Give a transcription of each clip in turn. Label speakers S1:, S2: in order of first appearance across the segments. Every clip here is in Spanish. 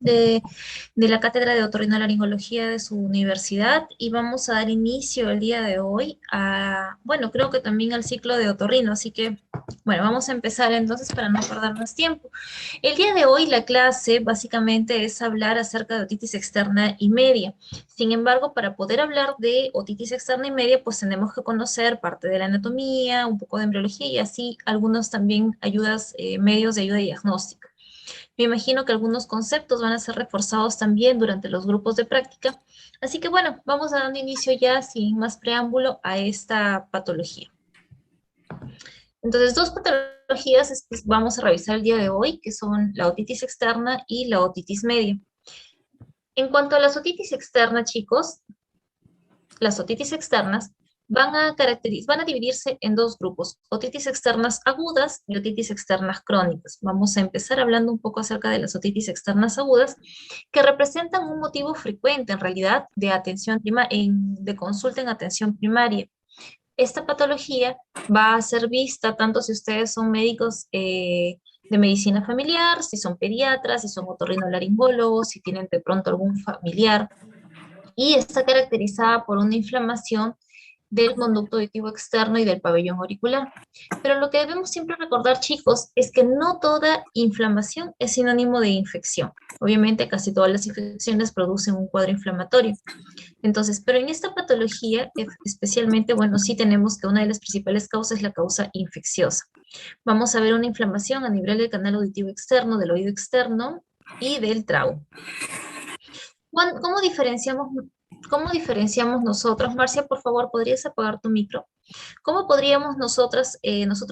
S1: de la Cátedra de Otorrinolaringología de su universidad y vamos a dar inicio el día de hoy a, bueno, creo que también al ciclo de otorrino, así que, bueno, vamos a empezar entonces para no perder más tiempo. El día de hoy la clase básicamente es hablar acerca de otitis externa y media. Sin embargo, para poder hablar de otitis externa y media, pues tenemos que conocer parte de la anatomía, un poco de embriología y así algunos también ayudas, medios de ayuda diagnóstica. Me imagino que algunos conceptos van a ser reforzados también durante los grupos de práctica. Así que bueno, vamos a dando inicio ya sin más preámbulo a esta patología. Entonces, dos patologías vamos a revisar el día de hoy, que son la otitis externa y la otitis media. En cuanto a las otitis externas, chicos, las otitis externas van a dividirse en dos grupos, otitis externas agudas y otitis externas crónicas. Vamos a empezar hablando un poco acerca de las otitis externas agudas, que representan un motivo frecuente en realidad de de consulta en atención primaria. Esta patología va a ser vista tanto si ustedes son médicos de medicina familiar, si son pediatras, si son otorrinolaringólogos, si tienen de pronto algún familiar, y está caracterizada por una inflamación del conducto auditivo externo y del pabellón auricular. Pero lo que debemos siempre recordar, chicos, es que no toda inflamación es sinónimo de infección. Obviamente, casi todas las infecciones producen un cuadro inflamatorio. Entonces, pero en esta patología, especialmente, bueno, sí tenemos que una de las principales causas es la causa infecciosa. Vamos a ver una inflamación a nivel del canal auditivo externo, del oído externo y del trago. ¿Cómo diferenciamos nosotros? Marcia, por favor, ¿podrías apagar tu micro? ¿Cómo podríamos nosotros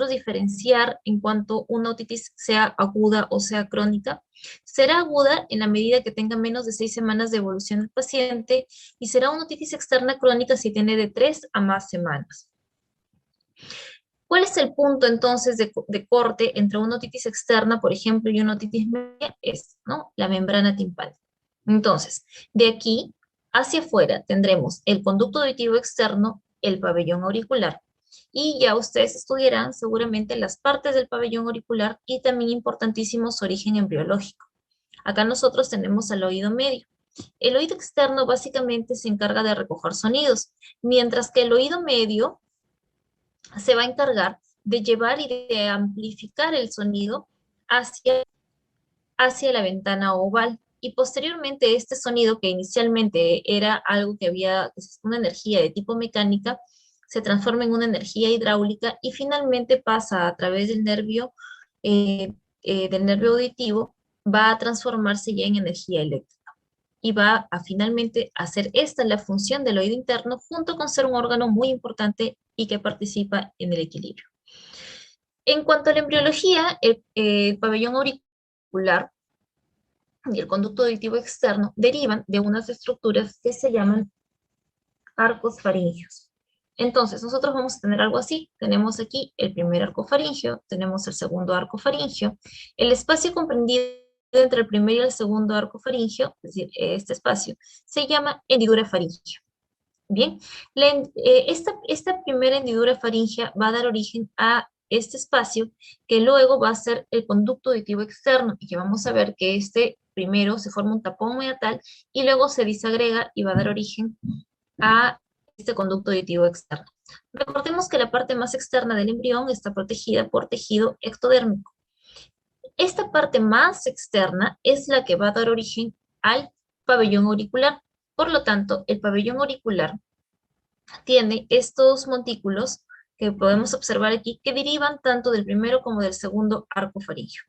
S1: diferenciar en cuanto una otitis sea aguda o sea crónica? Será aguda en la medida que tenga menos de 6 semanas de evolución del paciente y será una otitis externa crónica si tiene de 3 a más semanas. ¿Cuál es el punto entonces de corte entre una otitis externa, por ejemplo, y una otitis media? ¿No? La membrana timpánica. Entonces, de aquí hacia afuera tendremos el conducto auditivo externo, el pabellón auricular, y ya ustedes estudiarán seguramente las partes del pabellón auricular y también importantísimo su origen embriológico. Acá nosotros tenemos al oído medio. El oído externo básicamente se encarga de recoger sonidos, mientras que el oído medio se va a encargar de llevar y de amplificar el sonido hacia, hacia la ventana oval. Y posteriormente este sonido, que inicialmente era algo que había una energía de tipo mecánica, se transforma en una energía hidráulica y finalmente pasa a través del nervio auditivo, va a transformarse ya en energía eléctrica y va a finalmente hacer esta la función del oído interno junto con ser un órgano muy importante y que participa en el equilibrio. En cuanto a la embriología, el pabellón auricular y el conducto auditivo externo derivan de unas estructuras que se llaman arcos faringeos. Entonces, nosotros vamos a tener algo así. Tenemos aquí el primer arco faringeo, tenemos el segundo arco faringeo. El espacio comprendido entre el primer y el segundo arco faringeo, es decir, este espacio, se llama hendidura faríngea. Bien, esta primera hendidura faríngea va a dar origen a este espacio que luego va a ser el conducto auditivo externo y que vamos a ver que este primero se forma un tapón meatal y luego se disagrega y va a dar origen a este conducto auditivo externo. Recordemos que la parte más externa del embrión está protegida por tejido ectodérmico. Esta parte más externa es la que va a dar origen al pabellón auricular. Por lo tanto, el pabellón auricular tiene estos montículos que podemos observar aquí que derivan tanto del primero como del segundo arco faríngeo.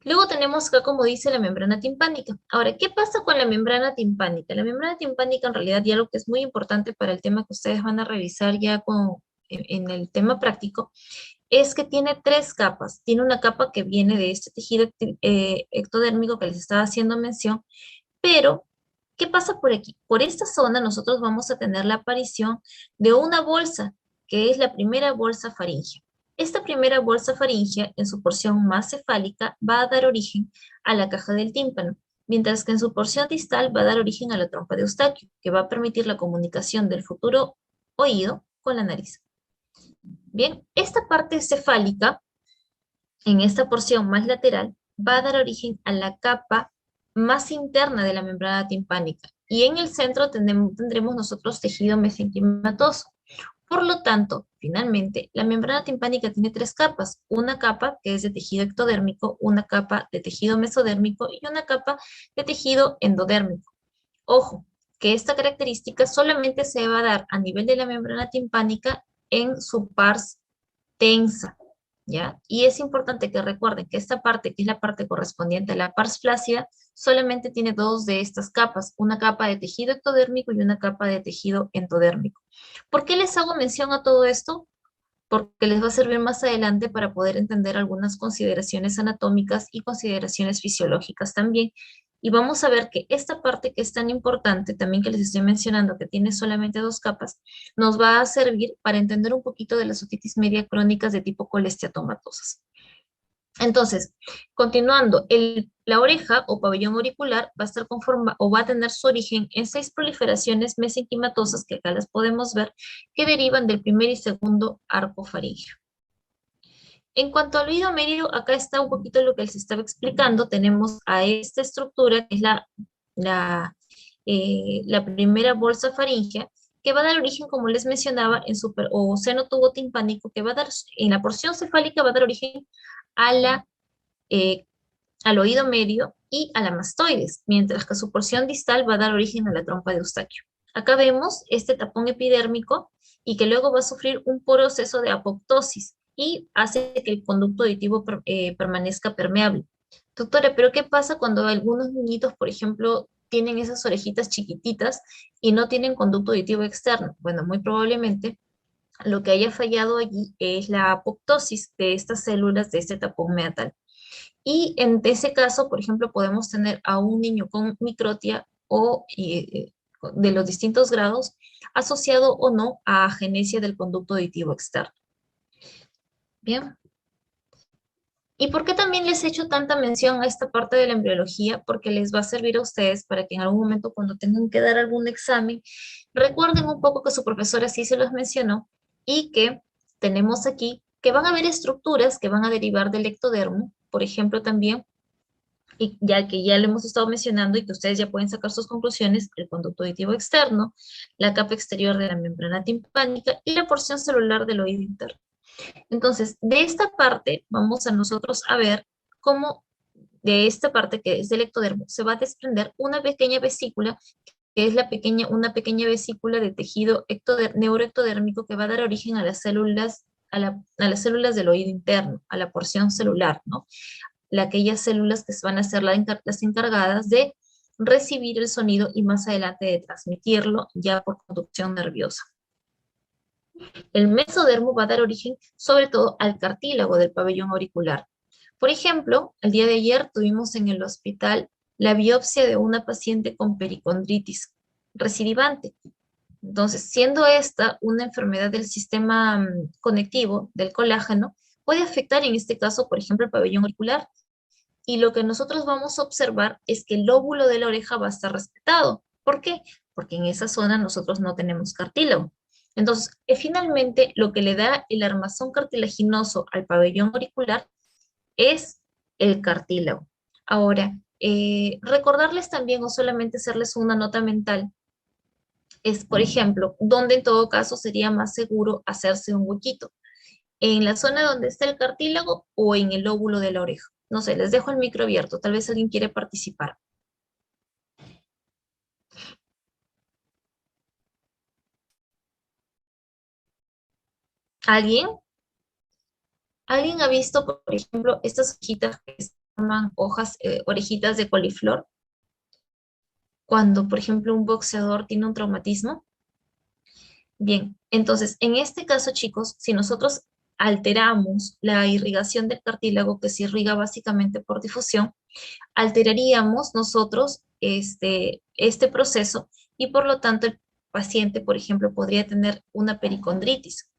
S1: Luego tenemos acá, como dice, la membrana timpánica. Ahora, ¿qué pasa con la membrana timpánica? La membrana timpánica en realidad ya lo que es muy importante para el tema que ustedes van a revisar ya en el tema práctico, es que tiene tres capas. Tiene una capa que viene de este tejido ectodérmico que les estaba haciendo mención, pero ¿qué pasa por aquí? Por esta zona nosotros vamos a tener la aparición de una bolsa, que es la primera bolsa faríngea. Esta primera bolsa faríngea, en su porción más cefálica, va a dar origen a la caja del tímpano, mientras que en su porción distal va a dar origen a la trompa de Eustaquio, que va a permitir la comunicación del futuro oído con la nariz. Bien, esta parte cefálica, en esta porción más lateral, va a dar origen a la capa más interna de la membrana timpánica. Y en el centro tendremos nosotros tejido mesenquimatoso. Por lo tanto, finalmente, la membrana timpánica tiene tres capas. Una capa que es de tejido ectodérmico, una capa de tejido mesodérmico y una capa de tejido endodérmico. Ojo, que esta característica solamente se va a dar a nivel de la membrana timpánica en su pars tensa, ¿ya? Y es importante que recuerden que esta parte, que es la parte correspondiente a la pars flácida, solamente tiene dos de estas capas, una capa de tejido ectodérmico y una capa de tejido endodérmico. ¿Por qué les hago mención a todo esto? Porque les va a servir más adelante para poder entender algunas consideraciones anatómicas y consideraciones fisiológicas también. Y vamos a ver que esta parte que es tan importante, también que les estoy mencionando, que tiene solamente dos capas, nos va a servir para entender un poquito de las otitis media crónicas de tipo colesteatomatosas. Entonces, continuando, la oreja o pabellón auricular va a estar conformada o va a tener su origen en 6 proliferaciones mesenquimatosas, que acá las podemos ver, que derivan del primer y segundo arco faríngeo. En cuanto al oído medio, acá está un poquito lo que les estaba explicando. Tenemos a esta estructura, que es la primera bolsa faríngea, que va a dar origen, como les mencionaba, o seno tubo timpánico, que va a dar, en la porción cefálica va a dar origen a eh, al oído medio y a la mastoides, mientras que su porción distal va a dar origen a la trompa de Eustaquio. Acá vemos este tapón epidérmico y que luego va a sufrir un proceso de apoptosis y hace que el conducto auditivo permanezca permeable. Doctora, pero ¿qué pasa cuando algunos niñitos, por ejemplo, tienen esas orejitas chiquititas y no tienen conducto auditivo externo? Bueno, muy probablemente lo que haya fallado allí es la apoptosis de estas células de este tapón meatal. Y en ese caso, por ejemplo, podemos tener a un niño con microtia o de los distintos grados asociado o no a agenesia del conducto auditivo externo. Bien. ¿Y por qué también les he hecho tanta mención a esta parte de la embriología? Porque les va a servir a ustedes para que en algún momento cuando tengan que dar algún examen, recuerden un poco que su profesora sí se los mencionó y que tenemos aquí que van a haber estructuras que van a derivar del ectodermo, por ejemplo también, y ya que ya lo hemos estado mencionando y que ustedes ya pueden sacar sus conclusiones, el conducto auditivo externo, la capa exterior de la membrana timpánica y la porción celular del oído interno. Entonces, de esta parte vamos a nosotros a ver cómo de esta parte que es del ectodermo se va a desprender una pequeña vesícula, que es una pequeña vesícula de tejido neuroectodérmico que va a dar origen a las células, a las células del oído interno, a la porción celular, ¿no? Aquellas células que van a ser las encargadas de recibir el sonido y más adelante de transmitirlo ya por conducción nerviosa. El mesodermo va a dar origen sobre todo al cartílago del pabellón auricular. Por ejemplo, el día de ayer tuvimos en el hospital la biopsia de una paciente con pericondritis recidivante. Entonces, siendo esta una enfermedad del sistema conectivo del colágeno, puede afectar en este caso, por ejemplo, el pabellón auricular. Y lo que nosotros vamos a observar es que el lóbulo de la oreja va a estar respetado. ¿Por qué? Porque en esa zona nosotros no tenemos cartílago. Entonces, finalmente, lo que le da el armazón cartilaginoso al pabellón auricular es el cartílago. Ahora, recordarles también, o solamente hacerles una nota mental, es, por ejemplo, donde en todo caso sería más seguro hacerse un huequito. En la zona donde está el cartílago o en el lóbulo de la oreja. No sé, les dejo el micro abierto. Tal vez alguien quiere participar. ¿Alguien? ¿Alguien ha visto, por ejemplo, estas hojitas que se llaman hojas, orejitas de coliflor? Cuando, por ejemplo, un boxeador tiene un traumatismo. Bien, entonces, en este caso, chicos, si nosotros alteramos la irrigación del cartílago, que se irriga básicamente por difusión, alteraríamos nosotros este proceso y por lo tanto el paciente, por ejemplo, podría tener una pericondritis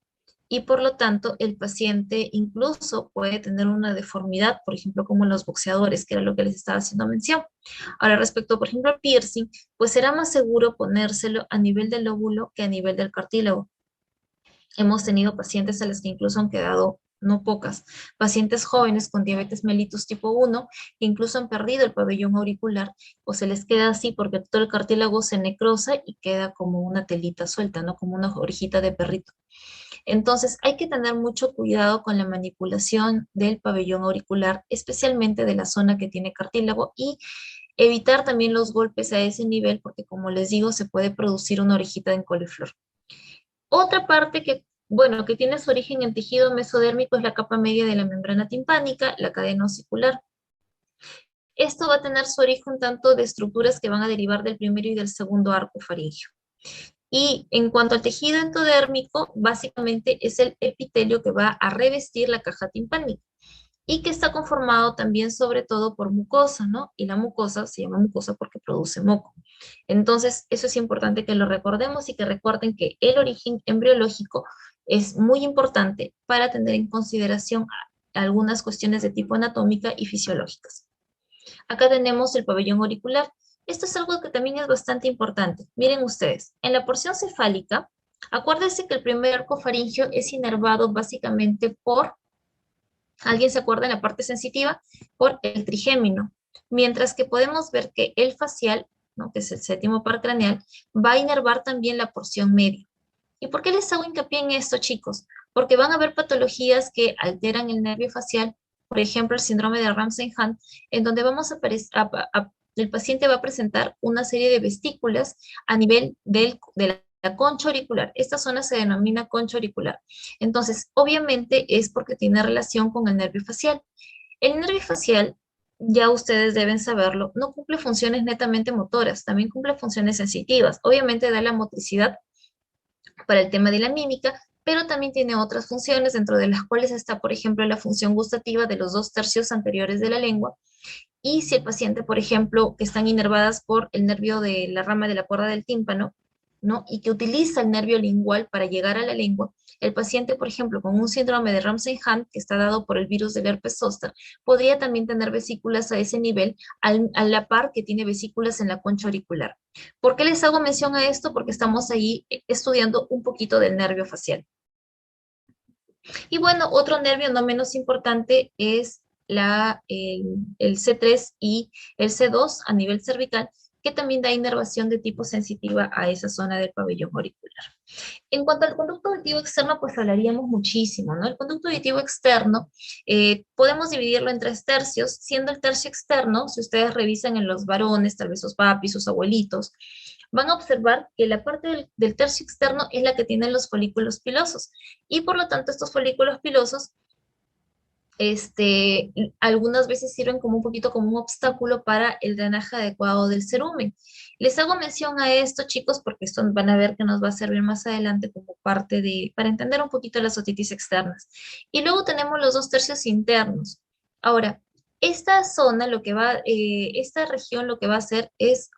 S1: y por lo tanto el paciente incluso puede tener una deformidad, por ejemplo, como los boxeadores, que era lo que les estaba haciendo mención. Ahora, respecto, por ejemplo, al piercing, pues será más seguro ponérselo a nivel del lóbulo que a nivel del cartílago. Hemos tenido pacientes a los que incluso han quedado no pocas, pacientes jóvenes con diabetes mellitus tipo 1, que incluso han perdido el pabellón auricular, o se les queda así porque todo el cartílago se necrosa y queda como una telita suelta, ¿no? Como una orejita de perrito. Entonces, hay que tener mucho cuidado con la manipulación del pabellón auricular, especialmente de la zona que tiene cartílago, y evitar también los golpes a ese nivel, porque como les digo, se puede producir una orejita en coliflor. Otra parte que, bueno, que tiene su origen en tejido mesodérmico es la capa media de la membrana timpánica, la cadena osicular. Esto va a tener su origen tanto de estructuras que van a derivar del primero y del segundo arco faríngeo. Y en cuanto al tejido endodérmico, básicamente es el epitelio que va a revestir la caja timpánica y que está conformado también sobre todo por mucosa, ¿no? Y la mucosa se llama mucosa porque produce moco. Entonces, eso es importante que lo recordemos y que recuerden que el origen embriológico es muy importante para tener en consideración algunas cuestiones de tipo anatómica y fisiológicas. Acá tenemos el pabellón auricular. Esto es algo que también es bastante importante. Miren ustedes, en la porción cefálica, acuérdense que el primer arco faríngeo es inervado básicamente por, ¿alguien se acuerda en la parte sensitiva? Por el trigémino. Mientras que podemos ver que el facial, ¿no? Que es el séptimo par craneal, va a inervar también la porción media. ¿Y por qué les hago hincapié en esto, chicos? Porque van a haber patologías que alteran el nervio facial, por ejemplo, el síndrome de Ramsay-Hunt, en donde el paciente va a presentar una serie de vesículas a nivel de la concha auricular. Esta zona se denomina concha auricular. Entonces, obviamente es porque tiene relación con el nervio facial. El nervio facial, ya ustedes deben saberlo, no cumple funciones netamente motoras, también cumple funciones sensitivas. Obviamente da la motricidad para el tema de la mímica, pero también tiene otras funciones, dentro de las cuales está, por ejemplo, la función gustativa de los 2/3 anteriores de la lengua. Y si el paciente, por ejemplo, que están inervadas por el nervio de la rama de la cuerda del tímpano, ¿no? Y que utiliza el nervio lingual para llegar a la lengua, el paciente, por ejemplo, con un síndrome de Ramsay-Hunt, que está dado por el virus del herpes zóster, podría también tener vesículas a ese nivel, a la par que tiene vesículas en la concha auricular. ¿Por qué les hago mención a esto? Porque estamos ahí estudiando un poquito del nervio facial. Y bueno, otro nervio no menos importante es el C3 y el C2 a nivel cervical, que también da inervación de tipo sensitiva a esa zona del pabellón auricular. En cuanto al conducto auditivo externo, pues hablaríamos muchísimo, ¿no? El conducto auditivo externo podemos dividirlo en 3 tercios, siendo el tercio externo, si ustedes revisan en los varones, tal vez sus papis, sus abuelitos, van a observar que la parte del tercio externo es la que tiene los folículos pilosos, y por lo tanto estos folículos pilosos algunas veces sirven como un poquito como un obstáculo para el drenaje adecuado del cerumen. Les hago mención a esto, chicos, porque esto van a ver que nos va a servir más adelante como parte para entender un poquito las otitis externas. Y luego tenemos los 2 tercios internos. Ahora, esta zona, esta región lo que va a hacer es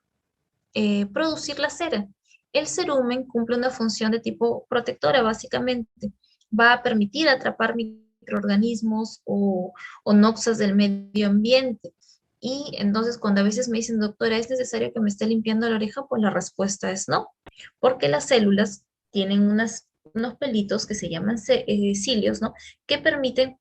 S1: producir la cera. El cerumen cumple una función de tipo protectora, básicamente. Va a permitir atrapar microorganismos o noxas del medio ambiente. Y entonces cuando a veces me dicen, doctora, ¿es necesario que me esté limpiando la oreja? Pues la respuesta es no, porque las células tienen unos pelitos que se llaman cilios, ¿no? Que permiten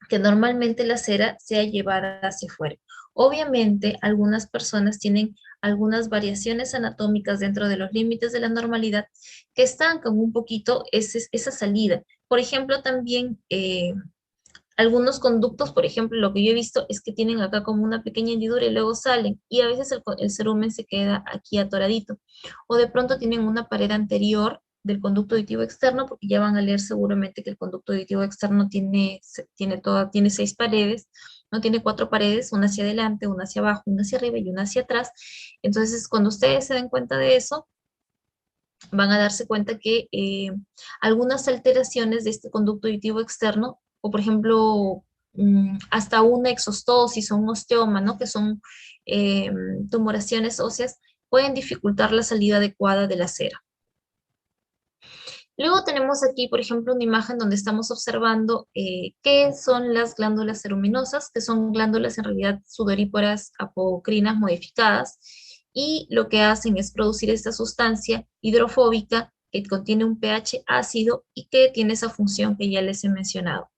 S1: que normalmente la cera sea llevada hacia afuera. Obviamente, algunas personas tienen algunas variaciones anatómicas dentro de los límites de la normalidad que estancan un poquito esa salida. Por ejemplo, también algunos conductos, por ejemplo, lo que yo he visto es que tienen acá como una pequeña hendidura y luego salen, y a veces el cerumen se queda aquí atoradito. O de pronto tienen una pared anterior del conducto auditivo externo, porque ya van a leer seguramente que el conducto auditivo externo tiene 6 paredes, no tiene 4 paredes, una hacia adelante, una hacia abajo, una hacia arriba y una hacia atrás. Entonces, cuando ustedes se den cuenta de eso, van a darse cuenta que algunas alteraciones de este conducto auditivo externo, o por ejemplo, hasta una exostosis o un osteoma, ¿no? Que son eh, tumoraciones óseas, pueden dificultar la salida adecuada de la cera. Luego tenemos aquí, por ejemplo, una imagen donde estamos observando qué son las glándulas ceruminosas, que son glándulas en realidad sudoríparas apocrinas modificadas, y lo que hacen es producir esta sustancia hidrofóbica que contiene un pH ácido y que tiene esa función que ya les he mencionado.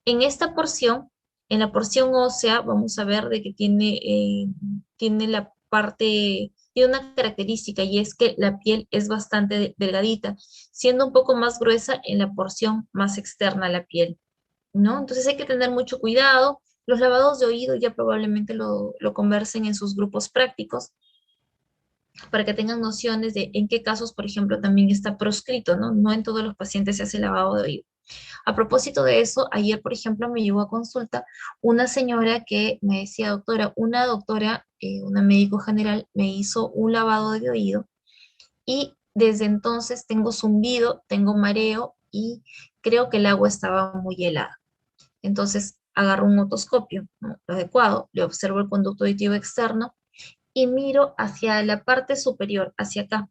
S1: En esta porción, en la porción ósea, vamos a ver de que tiene la parte, tiene una característica y es que la piel es bastante delgadita, siendo un poco más gruesa en la porción más externa a la piel, ¿no? Entonces hay que tener mucho cuidado. Los lavados de oído ya probablemente lo conversen en sus grupos prácticos para que tengan nociones de en qué casos, por ejemplo, también está proscrito, ¿no? No en todos los pacientes se hace lavado de oído. A propósito de eso, ayer, por ejemplo, me llegó a consulta una señora que me decía, doctora, una doctora, una médico general, me hizo un lavado de oído y desde entonces tengo zumbido, tengo mareo y creo que el agua estaba muy helada. Entonces agarro un otoscopio, ¿no? Lo adecuado, le observo el conducto auditivo externo y miro hacia la parte superior, hacia acá.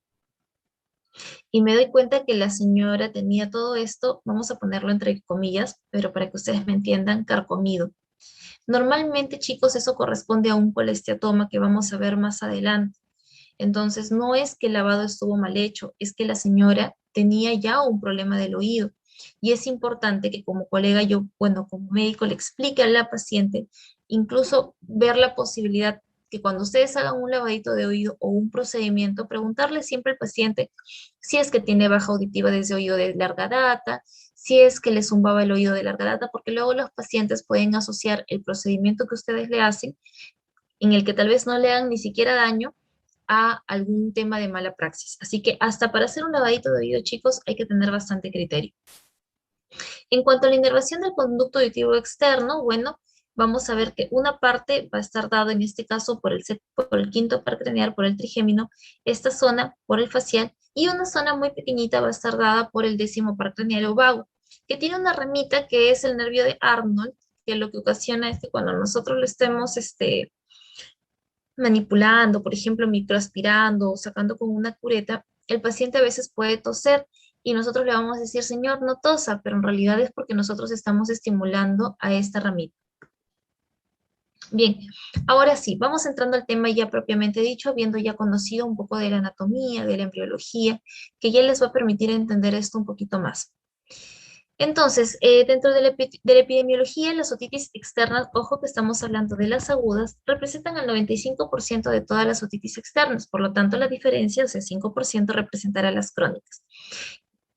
S1: Y me doy cuenta que la señora tenía todo esto, vamos a ponerlo entre comillas, pero para que ustedes me entiendan, carcomido. Normalmente, chicos, eso corresponde a un colesteatoma que vamos a ver más adelante. Entonces, no es que el lavado estuvo mal hecho, es que la señora tenía ya un problema del oído. Y es importante que como colega yo, bueno, como médico le explique a la paciente, incluso ver la posibilidad que cuando ustedes hagan un lavadito de oído o un procedimiento, preguntarle siempre al paciente si es que tiene baja auditiva desde oído de larga data, si es que le zumbaba el oído de larga data, porque luego los pacientes pueden asociar el procedimiento que ustedes le hacen, en el que tal vez no le hagan ni siquiera daño, a algún tema de mala praxis. Así que hasta para hacer un lavadito de oído, chicos, hay que tener bastante criterio. En cuanto a la inervación del conducto auditivo externo, bueno, vamos a ver que una parte va a estar dada en este caso por el quinto par craneal, por el trigémino, esta zona por el facial, y una zona muy pequeñita va a estar dada por el décimo par craneal o vago, que tiene una ramita que es el nervio de Arnold, que lo que ocasiona es que cuando nosotros lo estemos manipulando, por ejemplo, microaspirando o sacando con una cureta, el paciente a veces puede toser y nosotros le vamos a decir, señor, no tosa, pero en realidad es porque nosotros estamos estimulando a esta ramita. Bien, ahora sí, vamos entrando al tema ya propiamente dicho, habiendo ya conocido un poco de la anatomía, de la embriología, que ya les va a permitir entender esto un poquito más. Entonces, dentro de la epidemiología, las otitis externas, ojo que estamos hablando de las agudas, representan el 95% de todas las otitis externas, por lo tanto la diferencia, o sea, 5% representará las crónicas.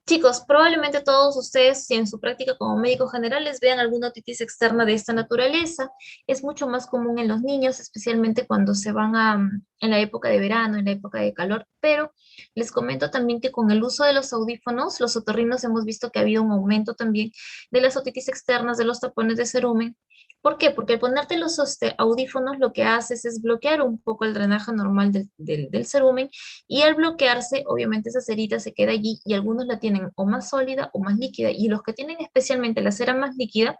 S1: Chicos, probablemente todos ustedes, si en su práctica como médicos generales vean alguna otitis externa de esta naturaleza, es mucho más común en los niños, especialmente cuando se van en la época de verano, en la época de calor, pero les comento también que con el uso de los audífonos, los otorrinos hemos visto que ha habido un aumento también de las otitis externas, de los tapones de cerumen. ¿Por qué? Porque al ponerte los audífonos lo que haces es bloquear un poco el drenaje normal del cerumen y al bloquearse, obviamente esa cerita se queda allí y algunos la tienen o más sólida o más líquida. Y los que tienen especialmente la cera más líquida,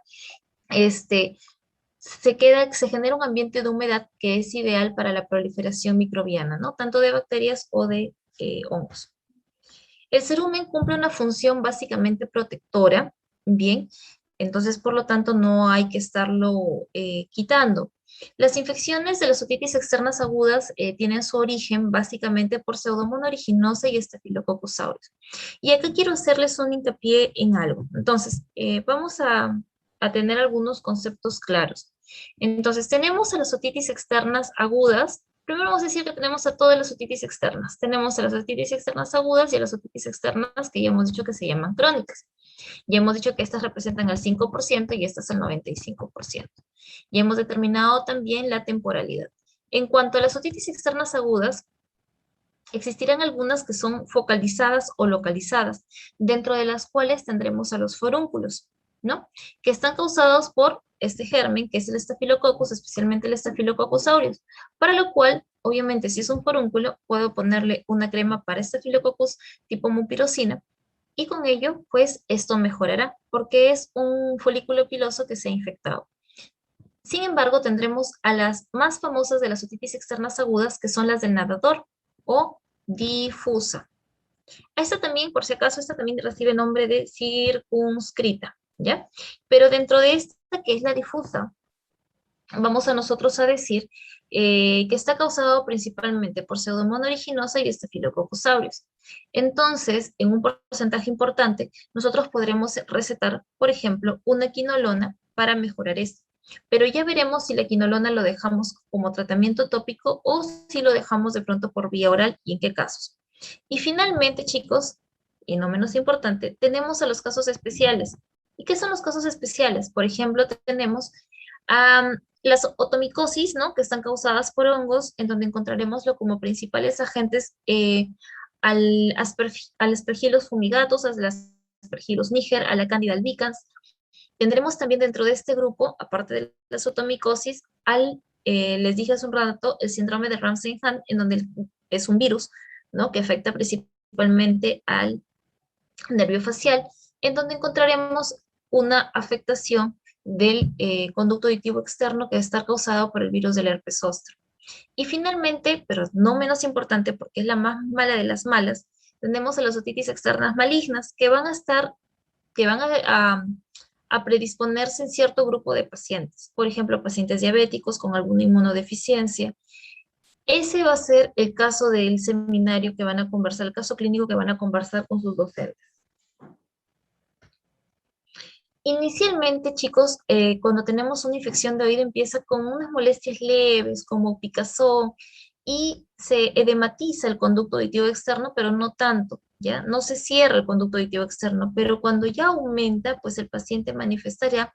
S1: este, se genera un ambiente de humedad que es ideal para la proliferación microbiana, ¿no? Tanto de bacterias o de hongos. El cerumen cumple una función básicamente protectora, bien, entonces por lo tanto no hay que estarlo quitando. Las infecciones de las otitis externas agudas tienen su origen básicamente por Pseudomonas aeruginosa y Staphylococcus aureus. Y acá quiero hacerles un hincapié en algo. Entonces, vamos a tener algunos conceptos claros. Entonces, tenemos a las otitis externas agudas. Primero vamos a decir que tenemos a todas las otitis externas. Tenemos a las otitis externas agudas y a las otitis externas que ya hemos dicho que se llaman crónicas. Ya hemos dicho que estas representan el 5% y estas el 95%. Ya hemos determinado también la temporalidad. En cuanto a las otitis externas agudas, existirán algunas que son focalizadas o localizadas, dentro de las cuales tendremos a los forúnculos, ¿no? Que están causados por este germen, que es el Staphylococcus, especialmente el Staphylococcus aureus, para lo cual, obviamente, si es un forúnculo, puedo ponerle una crema para Staphylococcus tipo mupirocina, y con ello, pues, esto mejorará, porque es un folículo piloso que se ha infectado. Sin embargo, tendremos a las más famosas de las otitis externas agudas, que son las del nadador o difusa. Esta también, por si acaso, esta también recibe nombre de circunscrita, ¿ya? Pero dentro de esta, que es la difusa, vamos a nosotros a decir que está causado principalmente por Pseudomonas aeruginosa y Staphylococcus aureus. Entonces, en un porcentaje importante, nosotros podremos recetar, por ejemplo, una quinolona para mejorar esto. Pero ya veremos si la quinolona lo dejamos como tratamiento tópico o si lo dejamos de pronto por vía oral y en qué casos. Y finalmente, chicos, y no menos importante, tenemos a los casos especiales. ¿Y qué son los casos especiales? Por ejemplo, tenemos las otomicosis, ¿no? Que están causadas por hongos, en donde encontraremoslo como principales agentes al Aspergillus fumigatus, al Aspergillus niger, a la Candida albicans. Tendremos también dentro de este grupo, aparte de la otomicosis, les dije hace un rato, el síndrome de Ramsay-Hunt, en donde es un virus, ¿no? Que afecta principalmente al nervio facial, en donde encontraremos una afectación del conducto auditivo externo que está causado por el virus del herpes zóster. Y finalmente, pero no menos importante porque es la más mala de las malas, tenemos a las otitis externas malignas que van a estar, que van a predisponerse en cierto grupo de pacientes. Por ejemplo, pacientes diabéticos con alguna inmunodeficiencia. Ese va a ser el caso del seminario que van a conversar, el caso clínico que van a conversar con sus docentes. Inicialmente, chicos, cuando tenemos una infección de oído empieza con unas molestias leves como picazón y se edematiza el conducto auditivo externo, pero no tanto, ¿ya? No se cierra el conducto auditivo externo, pero cuando ya aumenta, pues el paciente manifestará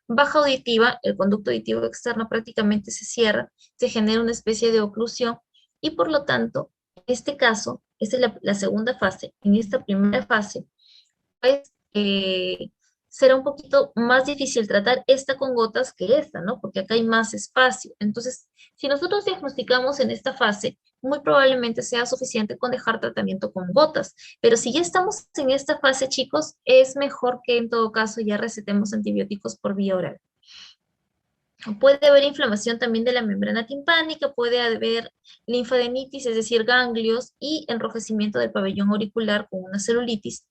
S1: baja auditiva, el conducto auditivo externo prácticamente se cierra, se genera una especie de oclusión y por lo tanto, en este caso, esta es la segunda fase. En esta primera fase, pues será un poquito más difícil tratar esta con gotas que esta, ¿no? Porque acá hay más espacio. Entonces, si nosotros diagnosticamos en esta fase, muy probablemente sea suficiente con dejar tratamiento con gotas. Pero si ya estamos en esta fase, chicos, es mejor que en todo caso ya recetemos antibióticos por vía oral. Puede haber inflamación también de la membrana timpánica, puede haber linfadenitis, es decir, ganglios, y enrojecimiento del pabellón auricular con una celulitis.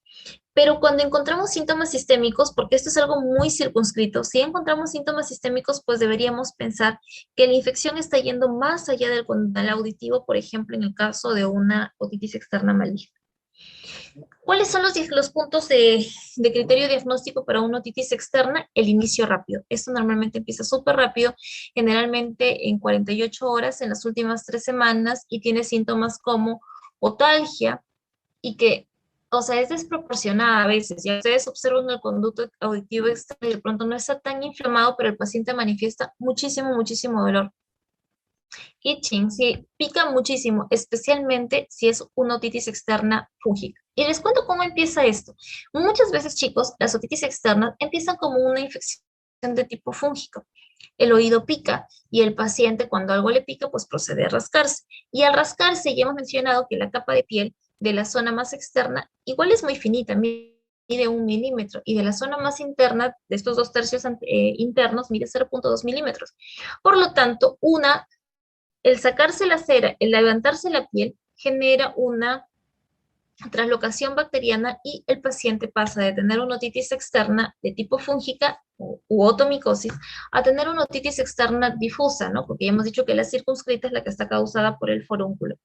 S1: Pero cuando encontramos síntomas sistémicos, porque esto es algo muy circunscrito, si encontramos síntomas sistémicos, pues deberíamos pensar que la infección está yendo más allá del canal auditivo, por ejemplo, en el caso de una otitis externa maligna. ¿Cuáles son los puntos de criterio diagnóstico para una otitis externa? El inicio rápido. Esto normalmente empieza súper rápido, generalmente en 48 horas, en las últimas 3 semanas, y tiene síntomas como otalgia, y que, o sea, es desproporcionada a veces. Ya ustedes observan el conducto auditivo externo y de pronto no está tan inflamado, pero el paciente manifiesta muchísimo, muchísimo dolor. Itching, sí, pica muchísimo, especialmente si es una otitis externa fúngica. Y les cuento cómo empieza esto. Muchas veces, chicos, las otitis externas empiezan como una infección de tipo fúngico. El oído pica y el paciente cuando algo le pica, pues procede a rascarse. Y al rascarse, ya hemos mencionado que la capa de piel de la zona más externa igual es muy finita, mide 1 milímetro, y de la zona más interna, de estos 2/3 internos, mide 0,2 milímetros. Por lo tanto, el sacarse la cera, el levantarse la piel, genera una translocación bacteriana y el paciente pasa de tener una otitis externa de tipo fúngica u otomicosis a tener una otitis externa difusa, ¿no? Porque ya hemos dicho que la circunscrita es la que está causada por el forúnculo.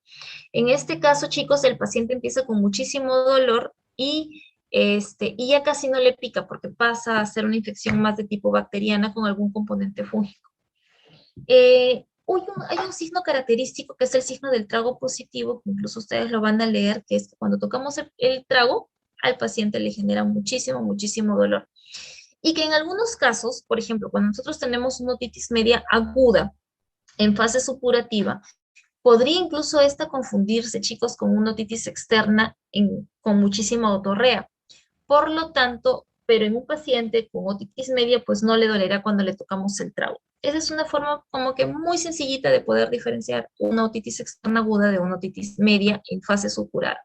S1: En este caso, chicos, el paciente empieza con muchísimo dolor y ya casi no le pica porque pasa a ser una infección más de tipo bacteriana con algún componente fúngico. Hay un signo característico que es el signo del trago positivo, que incluso ustedes lo van a leer, que es que cuando tocamos el trago, al paciente le genera muchísimo, muchísimo dolor. Y que en algunos casos, por ejemplo, cuando nosotros tenemos una otitis media aguda en fase supurativa, podría incluso esta confundirse, chicos, con una otitis externa con muchísima otorrea. Por lo tanto, pero en un paciente con otitis media, pues no le dolerá cuando le tocamos el trago. Esa es una forma como que muy sencillita de poder diferenciar una otitis externa aguda de una otitis media en fase supurada.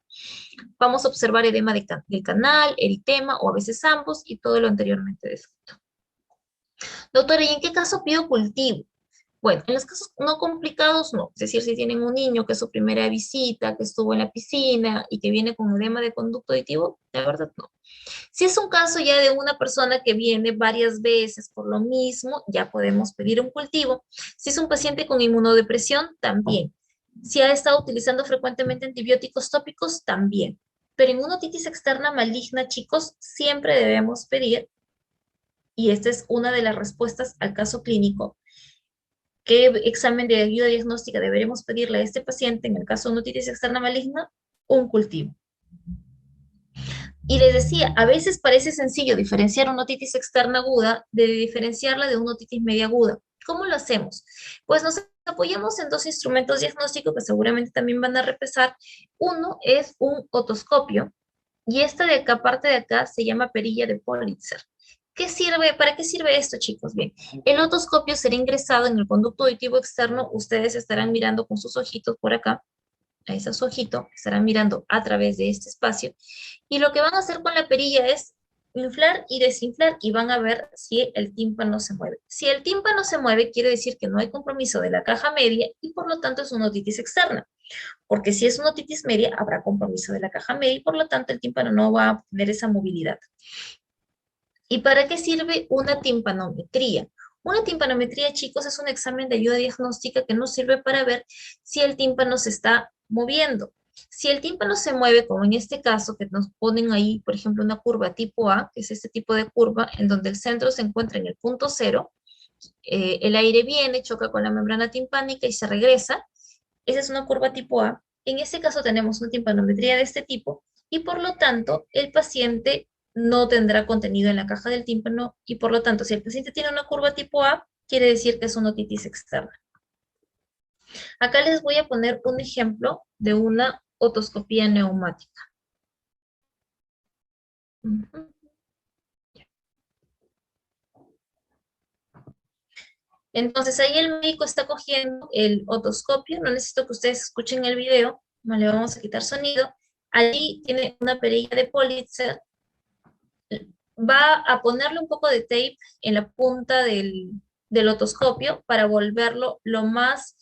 S1: Vamos a observar edema del canal, eritema o a veces ambos y todo lo anteriormente descrito. Doctora, ¿y en qué caso pido cultivo? Bueno, en los casos no complicados, no. Es decir, si tienen un niño que es su primera visita, que estuvo en la piscina y que viene con edema de conducto auditivo, la verdad no. Si es un caso ya de una persona que viene varias veces por lo mismo, ya podemos pedir un cultivo. Si es un paciente con inmunodepresión, también. Si ha estado utilizando frecuentemente antibióticos tópicos, también. Pero en una otitis externa maligna, chicos, siempre debemos pedir y esta es una de las respuestas al caso clínico, ¿qué examen de ayuda diagnóstica deberemos pedirle a este paciente en el caso de una otitis externa maligna? Un cultivo. Y les decía, a veces parece sencillo diferenciar una otitis externa aguda de diferenciarla de una otitis media aguda. ¿Cómo lo hacemos? Pues nos apoyamos en dos instrumentos diagnósticos que seguramente también van a repasar. Uno es un otoscopio y esta de acá, parte de acá, se llama perilla de Politzer. ¿Qué sirve? ¿Para qué sirve esto, chicos? Bien, el otoscopio será ingresado en el conducto auditivo externo. Ustedes estarán mirando con sus ojitos por acá, a ese ojito, estarán mirando a través de este espacio, y lo que van a hacer con la perilla es inflar y desinflar y van a ver si el tímpano se mueve. Si el tímpano se mueve, quiere decir que no hay compromiso de la caja media y por lo tanto es una otitis externa, porque si es una otitis media, habrá compromiso de la caja media y por lo tanto el tímpano no va a tener esa movilidad. ¿Y para qué sirve una timpanometría? Una timpanometría, chicos, es un examen de ayuda diagnóstica que nos sirve para ver si el tímpano se está moviendo. Si el tímpano se mueve, como en este caso, que nos ponen ahí, por ejemplo, una curva tipo A, que es este tipo de curva, en donde el centro se encuentra en el punto cero, el aire viene, choca con la membrana timpánica y se regresa. Esa es una curva tipo A. En este caso tenemos una timpanometría de este tipo y por lo tanto el paciente no tendrá contenido en la caja del tímpano y por lo tanto si el paciente tiene una curva tipo A, quiere decir que es una otitis externa. Acá les voy a poner un ejemplo de una otoscopía neumática. Entonces ahí el médico está cogiendo el otoscopio, no necesito que ustedes escuchen el video, no le vamos a quitar sonido. Allí tiene una perilla de Politzer, va a ponerle un poco de tape en la punta del otoscopio para volverlo lo más,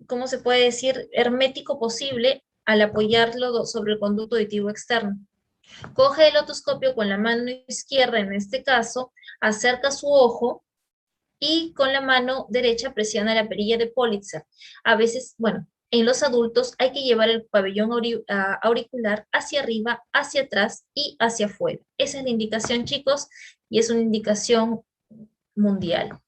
S1: ¿cómo se puede decir?, hermético posible al apoyarlo sobre el conducto auditivo externo. Coge el otoscopio con la mano izquierda, en este caso, acerca su ojo y con la mano derecha presiona la perilla de Politzer. A veces, bueno, en los adultos hay que llevar el pabellón auricular hacia arriba, hacia atrás y hacia afuera. Esa es la indicación, chicos, y es una indicación mundial.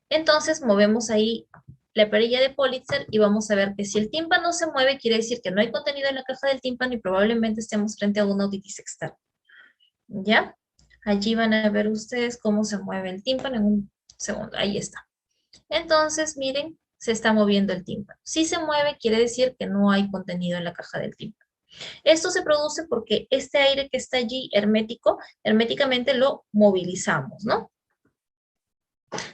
S1: Entonces movemos ahí la perilla de Politzer y vamos a ver que si el tímpano se mueve, quiere decir que no hay contenido en la caja del tímpano y probablemente estemos frente a una otitis externa. ¿Ya? Allí van a ver ustedes cómo se mueve el tímpano en un segundo. Ahí está. Entonces, miren, se está moviendo el tímpano. Si se mueve, quiere decir que no hay contenido en la caja del tímpano. Esto se produce porque este aire que está allí hermético, herméticamente lo movilizamos, ¿no?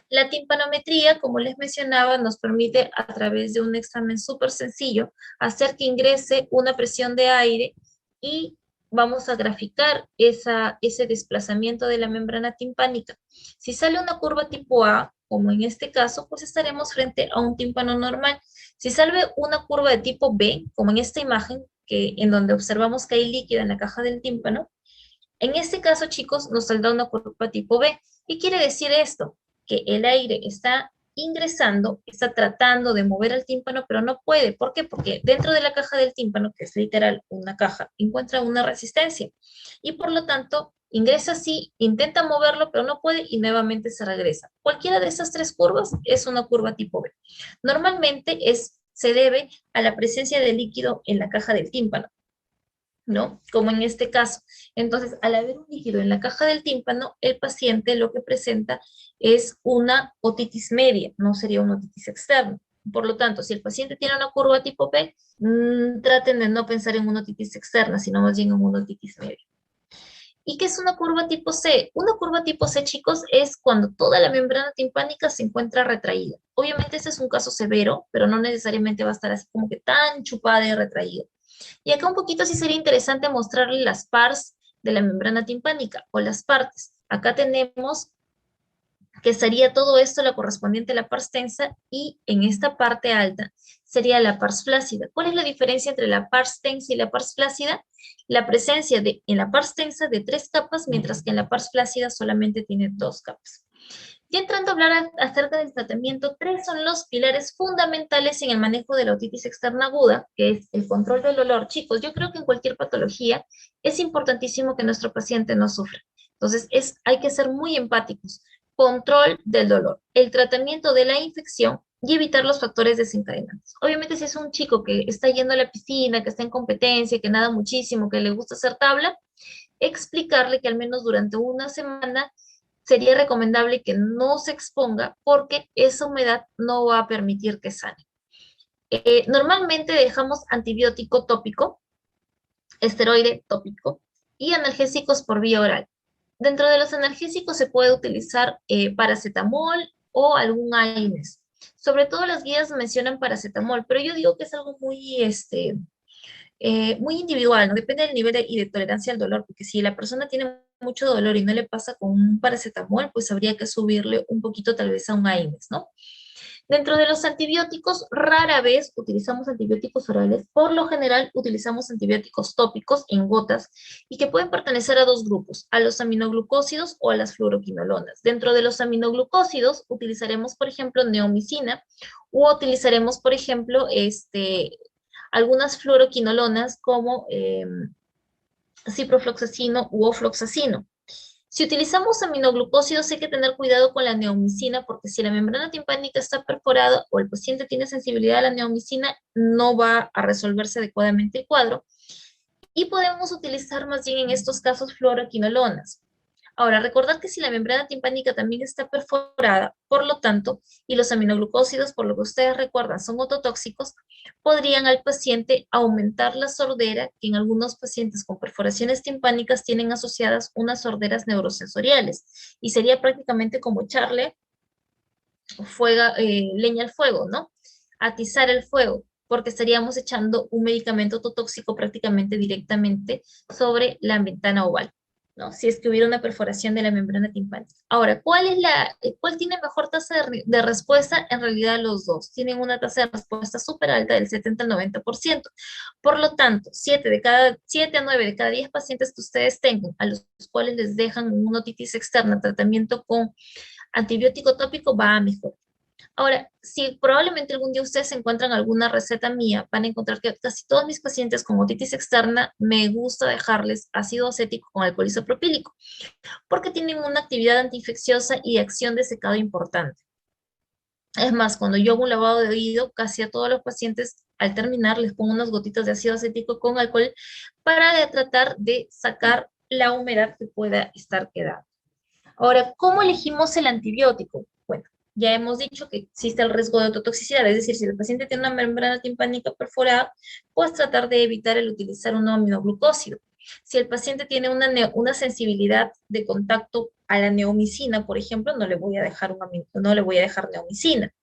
S1: La timpanometría, como les mencionaba, nos permite a través de un examen súper sencillo hacer que ingrese una presión de aire y vamos a graficar ese desplazamiento de la membrana timpánica. Si sale una curva tipo A, como en este caso, pues estaremos frente a un tímpano normal. Si sale una curva de tipo B, como en esta imagen, en donde observamos que hay líquido en la caja del tímpano, en este caso, chicos, nos saldrá una curva tipo B. ¿Qué quiere decir esto? Que el aire está ingresando, está tratando de mover el tímpano, pero no puede. ¿Por qué? Porque dentro de la caja del tímpano, que es literal una caja, encuentra una resistencia. Y por lo tanto, ingresa así, intenta moverlo, pero no puede y nuevamente se regresa. Cualquiera de esas tres curvas es una curva tipo B. Normalmente se debe a la presencia de líquido en la caja del tímpano, ¿no? Como en este caso. Entonces, al haber un líquido en la caja del tímpano, el paciente lo que presenta es una otitis media, no sería una otitis externa. Por lo tanto, si el paciente tiene una curva tipo P, traten de no pensar en una otitis externa, sino más bien en una otitis media. ¿Y qué es una curva tipo C? Una curva tipo C, chicos, es cuando toda la membrana timpánica se encuentra retraída. Obviamente este es un caso severo, pero no necesariamente va a estar así como que tan chupada y retraída. Y acá un poquito sí sería interesante mostrarle las parts de la membrana timpánica o las partes. Acá tenemos que sería todo esto la correspondiente a la pars tensa y en esta parte alta sería la pars flácida. ¿Cuál es la diferencia entre la pars tensa y la pars flácida? La presencia en la pars tensa de 3 capas, mientras que en la pars flácida solamente tiene 2 capas. Ya entrando a hablar acerca del tratamiento, 3 son los pilares fundamentales en el manejo de la otitis externa aguda, que es el control del dolor. Chicos, yo creo que en cualquier patología es importantísimo que nuestro paciente no sufra. Entonces, hay que ser muy empáticos. Control del dolor, el tratamiento de la infección y evitar los factores desencadenantes. Obviamente, si es un chico que está yendo a la piscina, que está en competencia, que nada muchísimo, que le gusta hacer tabla, explicarle que al menos durante una semana sería recomendable que no se exponga porque esa humedad no va a permitir que sane. Normalmente dejamos antibiótico tópico, esteroide tópico y analgésicos por vía oral. Dentro de los analgésicos se puede utilizar paracetamol o algún AINES. Sobre todo las guías mencionan paracetamol, pero yo digo que es algo muy individual, ¿no? Depende del nivel y de tolerancia al dolor, porque si la persona tiene mucho dolor y no le pasa con un paracetamol, pues habría que subirle un poquito tal vez a un AINES, ¿no? Dentro de los antibióticos, rara vez utilizamos antibióticos orales. Por lo general, utilizamos antibióticos tópicos en gotas y que pueden pertenecer a dos grupos, a los aminoglucósidos o a las fluoroquinolonas. Dentro de los aminoglucósidos, utilizaremos, por ejemplo, neomicina o utilizaremos, por ejemplo, algunas fluoroquinolonas como ciprofloxacino u ofloxacino. Si utilizamos aminoglucósidos, hay que tener cuidado con la neomicina, porque si la membrana timpánica está perforada o el paciente tiene sensibilidad a la neomicina, no va a resolverse adecuadamente el cuadro. Y podemos utilizar más bien en estos casos fluoroquinolonas. Ahora, recordar que si la membrana timpánica también está perforada, por lo tanto, y los aminoglucósidos, por lo que ustedes recuerdan, son ototóxicos, podrían al paciente aumentar la sordera, que en algunos pacientes con perforaciones timpánicas tienen asociadas unas sorderas neurosensoriales, y sería prácticamente como echarle leña al fuego, ¿no? Atizar el fuego, porque estaríamos echando un medicamento ototóxico prácticamente directamente sobre la ventana oval, ¿no? Si es que hubiera una perforación de la membrana timpánica. Ahora, ¿cuál tiene mejor tasa de respuesta? En realidad los dos tienen una tasa de respuesta súper alta del 70 al 90%. Por lo tanto, 7 a 9 de cada 10 pacientes que ustedes tengan, a los cuales les dejan una otitis externa, tratamiento con antibiótico tópico, va a mejorar. Ahora, si probablemente algún día ustedes encuentran alguna receta mía, van a encontrar que casi todos mis pacientes con otitis externa me gusta dejarles ácido acético con alcohol isopropílico, porque tienen una actividad antiinfecciosa y acción de secado importante. Es más, cuando yo hago un lavado de oído, casi a todos los pacientes al terminar les pongo unas gotitas de ácido acético con alcohol para tratar de sacar la humedad que pueda estar quedando. Ahora, ¿cómo elegimos el antibiótico? Bueno, ya hemos dicho que existe el riesgo de ototoxicidad, es decir, si el paciente tiene una membrana timpánica perforada, pues tratar de evitar el utilizar un aminoglucósido. Si el paciente tiene una sensibilidad de contacto a la neomicina, por ejemplo, no le voy a dejar neomicina.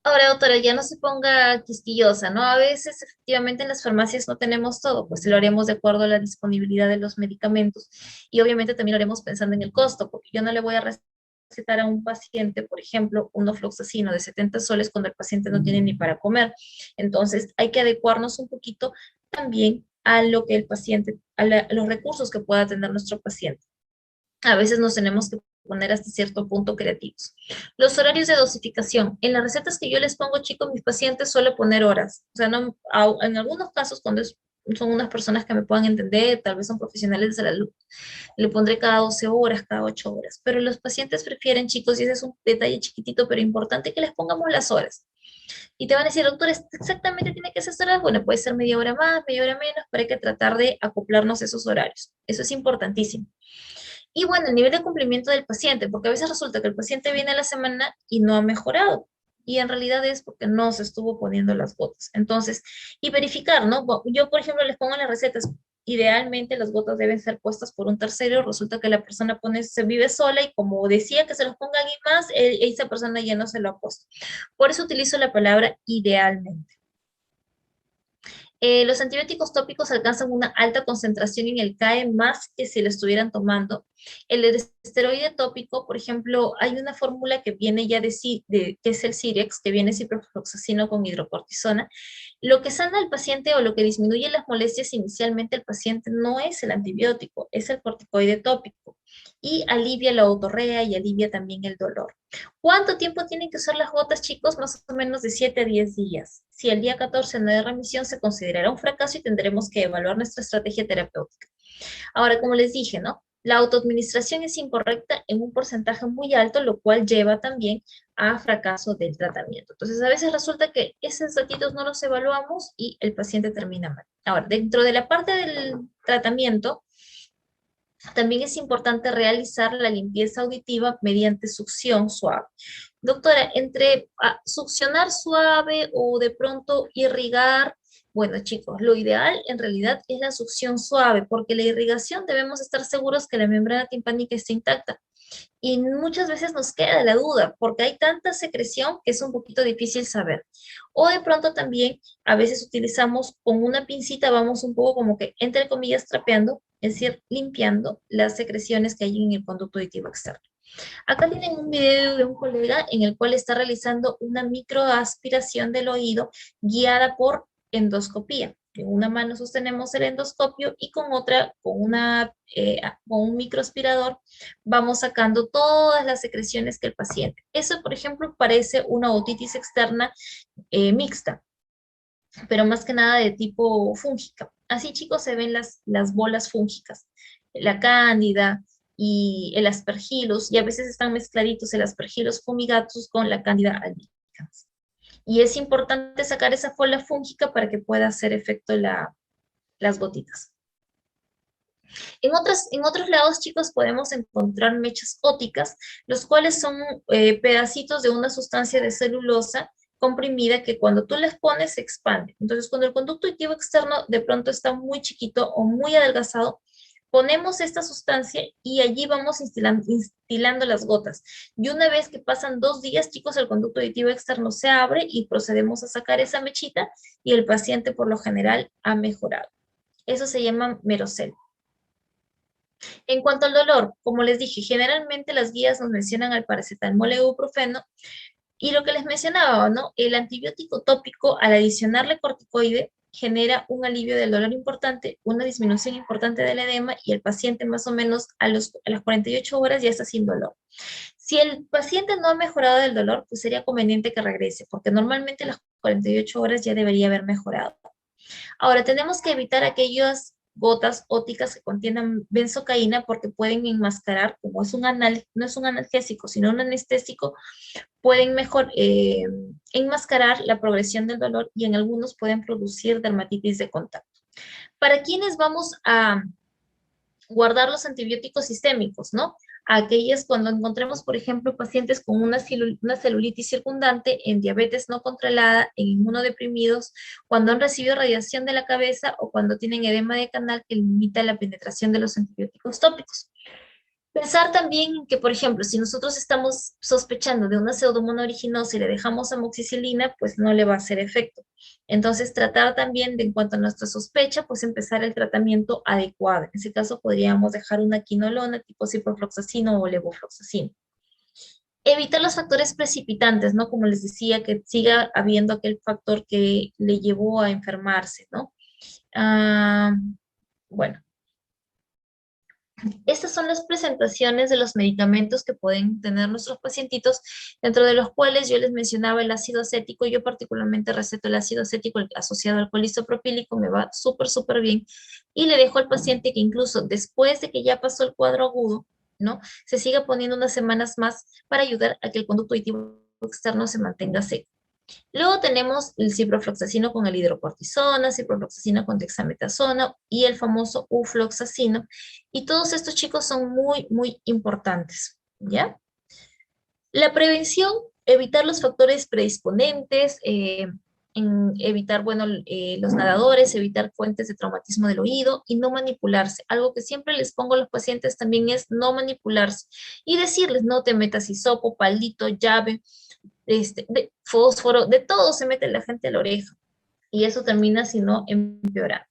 S1: Ahora, doctora, ya no se ponga quisquillosa, ¿no? A veces, efectivamente, en las farmacias no tenemos todo, pues lo haremos de acuerdo a la disponibilidad de los medicamentos y obviamente también lo haremos pensando en el costo, porque yo no le voy a recetar a un paciente, por ejemplo, un ofloxacino de 70 soles cuando el paciente no tiene ni para comer. Entonces, hay que adecuarnos un poquito también a lo que el paciente, a los recursos que pueda tener nuestro paciente. A veces nos tenemos que poner hasta cierto punto creativos. Los horarios de dosificación. En las recetas que yo les pongo, chicos, mis pacientes suelo poner horas. O sea, no, en algunos casos, cuando son unas personas que me puedan entender, tal vez son profesionales de la salud, le pondré cada 12 horas, cada 8 horas. Pero los pacientes prefieren, chicos, y ese es un detalle chiquitito, pero importante, que les pongamos las horas. Y te van a decir, doctor, exactamente tiene que ser horas. Bueno, puede ser media hora más, media hora menos, pero hay que tratar de acoplarnos a esos horarios. Eso es importantísimo. Y bueno, el nivel de cumplimiento del paciente, porque a veces resulta que el paciente viene a la semana y no ha mejorado. Y en realidad es porque no se estuvo poniendo las gotas. Entonces, y verificar, ¿no? Yo, por ejemplo, les pongo en las recetas, idealmente las gotas deben ser puestas por un tercero, resulta que la persona se vive sola y como decía que se los ponga alguien más, esa persona ya no se lo ha puesto. Por eso utilizo la palabra idealmente. Los antibióticos tópicos alcanzan una alta concentración en el CAE más que si lo estuvieran tomando. El esteroide tópico, por ejemplo, hay una fórmula que viene ya que es el Cirex, que viene ciprofloxacino con hidrocortisona. Lo que sana al paciente o lo que disminuye las molestias inicialmente al paciente no es el antibiótico, es el corticoide tópico. Y alivia la otorrea y alivia también el dolor. ¿Cuánto tiempo tienen que usar las gotas, chicos? Más o menos de 7 a 10 días. Si el día 14 no hay remisión, se considerará un fracaso y tendremos que evaluar nuestra estrategia terapéutica. Ahora, como les dije, ¿no? La autoadministración es incorrecta en un porcentaje muy alto, lo cual lleva también a fracaso del tratamiento. Entonces, a veces resulta que esos datitos no los evaluamos y el paciente termina mal. Ahora, dentro de la parte del tratamiento, también es importante realizar la limpieza auditiva mediante succión suave. Doctora, entre succionar suave o de pronto irrigar, bueno chicos, lo ideal en realidad es la succión suave, porque la irrigación debemos estar seguros que la membrana timpánica esté intacta. Y muchas veces nos queda la duda, porque hay tanta secreción que es un poquito difícil saber. O de pronto también a veces utilizamos con una pincita, vamos un poco como que, entre comillas, trapeando, es decir, limpiando las secreciones que hay en el conducto auditivo externo. Acá tienen un video de un colega en el cual está realizando una microaspiración del oído guiada por endoscopía. En una mano sostenemos el endoscopio y con otra, con un microaspirador, vamos sacando todas las secreciones que el paciente. Eso, por ejemplo, parece una otitis externa mixta, pero más que nada de tipo fúngica. Así, chicos, se ven las bolas fúngicas, la cándida y el aspergillus, y a veces están mezcladitos el aspergillus fumigatus con la cándida albicans. Y es importante sacar esa bola fúngica para que pueda hacer efecto las gotitas. En otros lados, chicos, podemos encontrar mechas óticas, los cuales son pedacitos de una sustancia de celulosa comprimida que cuando tú les pones se expande. Entonces, cuando el conducto auditivo externo de pronto está muy chiquito o muy adelgazado, ponemos esta sustancia y allí vamos instilando las gotas. Y una vez que pasan 2 días, chicos, el conducto auditivo externo se abre y procedemos a sacar esa mechita y el paciente por lo general ha mejorado. Eso se llama merocel. En cuanto al dolor, como les dije, generalmente las guías nos mencionan al paracetamol e ibuprofeno y lo que les mencionaba, ¿no? El antibiótico tópico al adicionarle corticoide genera un alivio del dolor importante, una disminución importante del edema y el paciente más o menos a las 48 horas ya está sin dolor. Si el paciente no ha mejorado del dolor, pues sería conveniente que regrese, porque normalmente a las 48 horas ya debería haber mejorado. Ahora, tenemos que evitar aquellas gotas óticas que contienen benzocaína porque pueden enmascarar, como es no es un analgésico, sino un anestésico, pueden enmascarar la progresión del dolor y en algunos pueden producir dermatitis de contacto. ¿Para quiénes vamos a guardar los antibióticos sistémicos, no? Aquellas cuando encontremos, por ejemplo, pacientes con una celulitis circundante, en diabetes no controlada, en inmunodeprimidos, cuando han recibido radiación de la cabeza o cuando tienen edema de canal que limita la penetración de los antibióticos tópicos. Pensar también en que, por ejemplo, si nosotros estamos sospechando de una pseudomonas aeruginosa y le dejamos amoxicilina, pues no le va a hacer efecto. Entonces, tratar también de, en cuanto a nuestra sospecha, pues empezar el tratamiento adecuado. En ese caso, podríamos dejar una quinolona tipo ciprofloxacino o levofloxacino. Evitar los factores precipitantes, ¿no? Como les decía, que siga habiendo aquel factor que le llevó a enfermarse, ¿no? Ah, bueno. Estas son las presentaciones de los medicamentos que pueden tener nuestros pacientitos, dentro de los cuales yo les mencionaba el ácido acético. Yo particularmente receto el ácido acético asociado al alcohol isopropílico, me va súper, súper bien. Y le dejo al paciente que incluso después de que ya pasó el cuadro agudo, ¿no? Se siga poniendo unas semanas más para ayudar a que el conducto auditivo externo se mantenga seco. Luego tenemos el ciprofloxacino con el hidrocortisona, ciprofloxacino con dexametasona y el famoso ufloxacino. Y todos estos chicos son muy, muy importantes, ¿ya? La prevención, evitar los factores predisponentes, evitar, bueno, los nadadores, evitar fuentes de traumatismo del oído y no manipularse. Algo que siempre les pongo a los pacientes también es no manipularse y decirles, no te metas hisopo, palito, llave, de fósforo, de todo se mete la gente a la oreja y eso termina, si no, empeorando.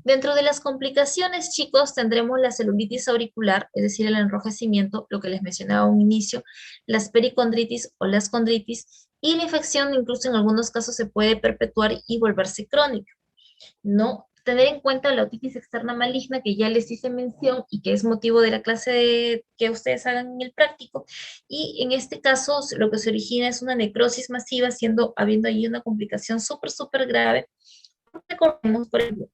S1: Dentro de las complicaciones, chicos, tendremos la celulitis auricular, es decir, el enrojecimiento, lo que les mencionaba a un inicio, las pericondritis o las condritis, y la infección incluso en algunos casos se puede perpetuar y volverse crónica, ¿no? Tener en cuenta la otitis externa maligna que ya les hice mención y que es motivo de la clase que ustedes hagan en el práctico. Y en este caso lo que se origina es una necrosis masiva, habiendo ahí una complicación súper, súper grave. Recordemos, por ejemplo,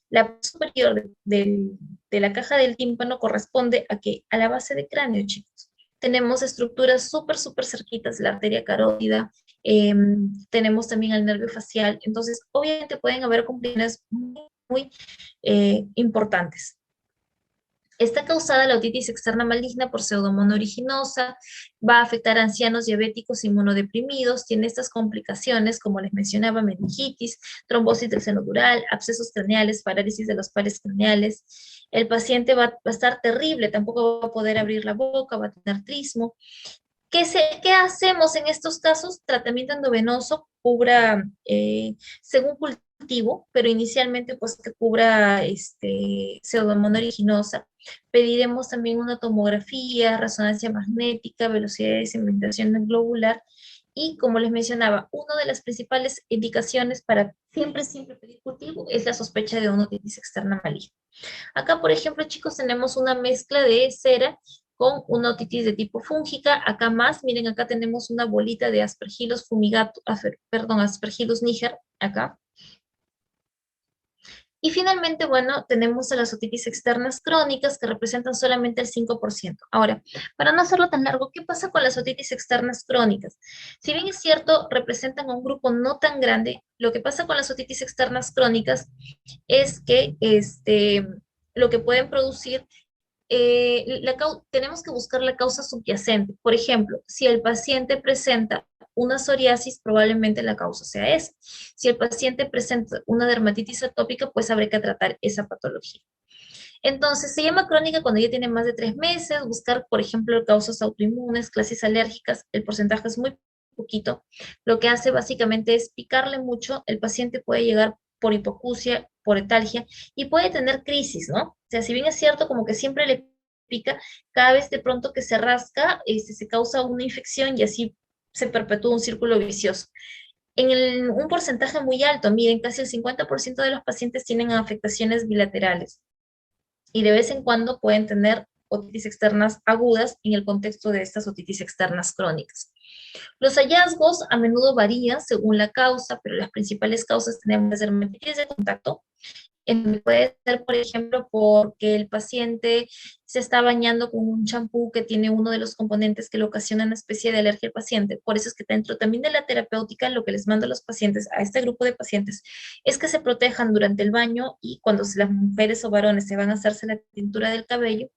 S1: La parte superior de la caja del tímpano corresponde a la base de cráneo, chicos. Tenemos estructuras súper cerquitas, la arteria carótida, tenemos también el nervio facial, entonces obviamente pueden haber complicaciones muy importantes. Está causada la otitis externa maligna por pseudomonas aeruginosa, va a afectar a ancianos diabéticos inmunodeprimidos, tiene estas complicaciones, como les mencionaba, meningitis, trombosis del seno dural, abscesos craneales, parálisis de los pares craneales. El paciente va a estar terrible, tampoco va a poder abrir la boca, va a tener trismo. ¿Qué hacemos en estos casos? Tratamiento endovenoso, cubra según cultivo, pero inicialmente pues que cubra pseudomonas aeruginosa. Pediremos también una tomografía, resonancia magnética, velocidad de segmentación globular y como les mencionaba, una de las principales indicaciones para siempre pedir cultivo es la sospecha de una otitis externa maligna. Acá, por ejemplo, chicos, tenemos una mezcla de cera con una otitis de tipo fúngica. Acá más, miren, acá tenemos una bolita de Aspergillus fumigato, perdón, Aspergillus niger, acá. Y finalmente, bueno, tenemos a las otitis externas crónicas que representan solamente el 5%. Ahora, para no hacerlo tan largo, ¿qué pasa con las otitis externas crónicas? Si bien es cierto, representan a un grupo no tan grande, lo que pasa con las otitis externas crónicas es que lo que pueden producir tenemos que buscar la causa subyacente. Por ejemplo, si el paciente presenta una psoriasis, probablemente la causa sea esa. Si el paciente presenta una dermatitis atópica, pues habrá que tratar esa patología. Entonces, se llama crónica cuando ya tiene más de 3 meses, buscar, por ejemplo, causas autoinmunes, clases alérgicas, el porcentaje es muy poquito. Lo que hace básicamente es picarle mucho, el paciente puede llegar por hipoacusia, por etalgia, y puede tener crisis, ¿no? O sea, si bien es cierto, como que siempre le pica, cada vez de pronto que se rasca, se causa una infección y así se perpetúa un círculo vicioso. Un porcentaje muy alto, miren, casi el 50% de los pacientes tienen afectaciones bilaterales y de vez en cuando pueden tener otitis externas agudas en el contexto de estas otitis externas crónicas. Los hallazgos a menudo varían según la causa, pero las principales causas tenemos dermatitis de contacto, puede ser, por ejemplo, porque el paciente se está bañando con un champú que tiene uno de los componentes que le ocasiona una especie de alergia al paciente. Por eso es que dentro también de la terapéutica, lo que les mando a los pacientes, a este grupo de pacientes, es que se protejan durante el baño y cuando las mujeres o varones se van a hacerse la tintura del cabello,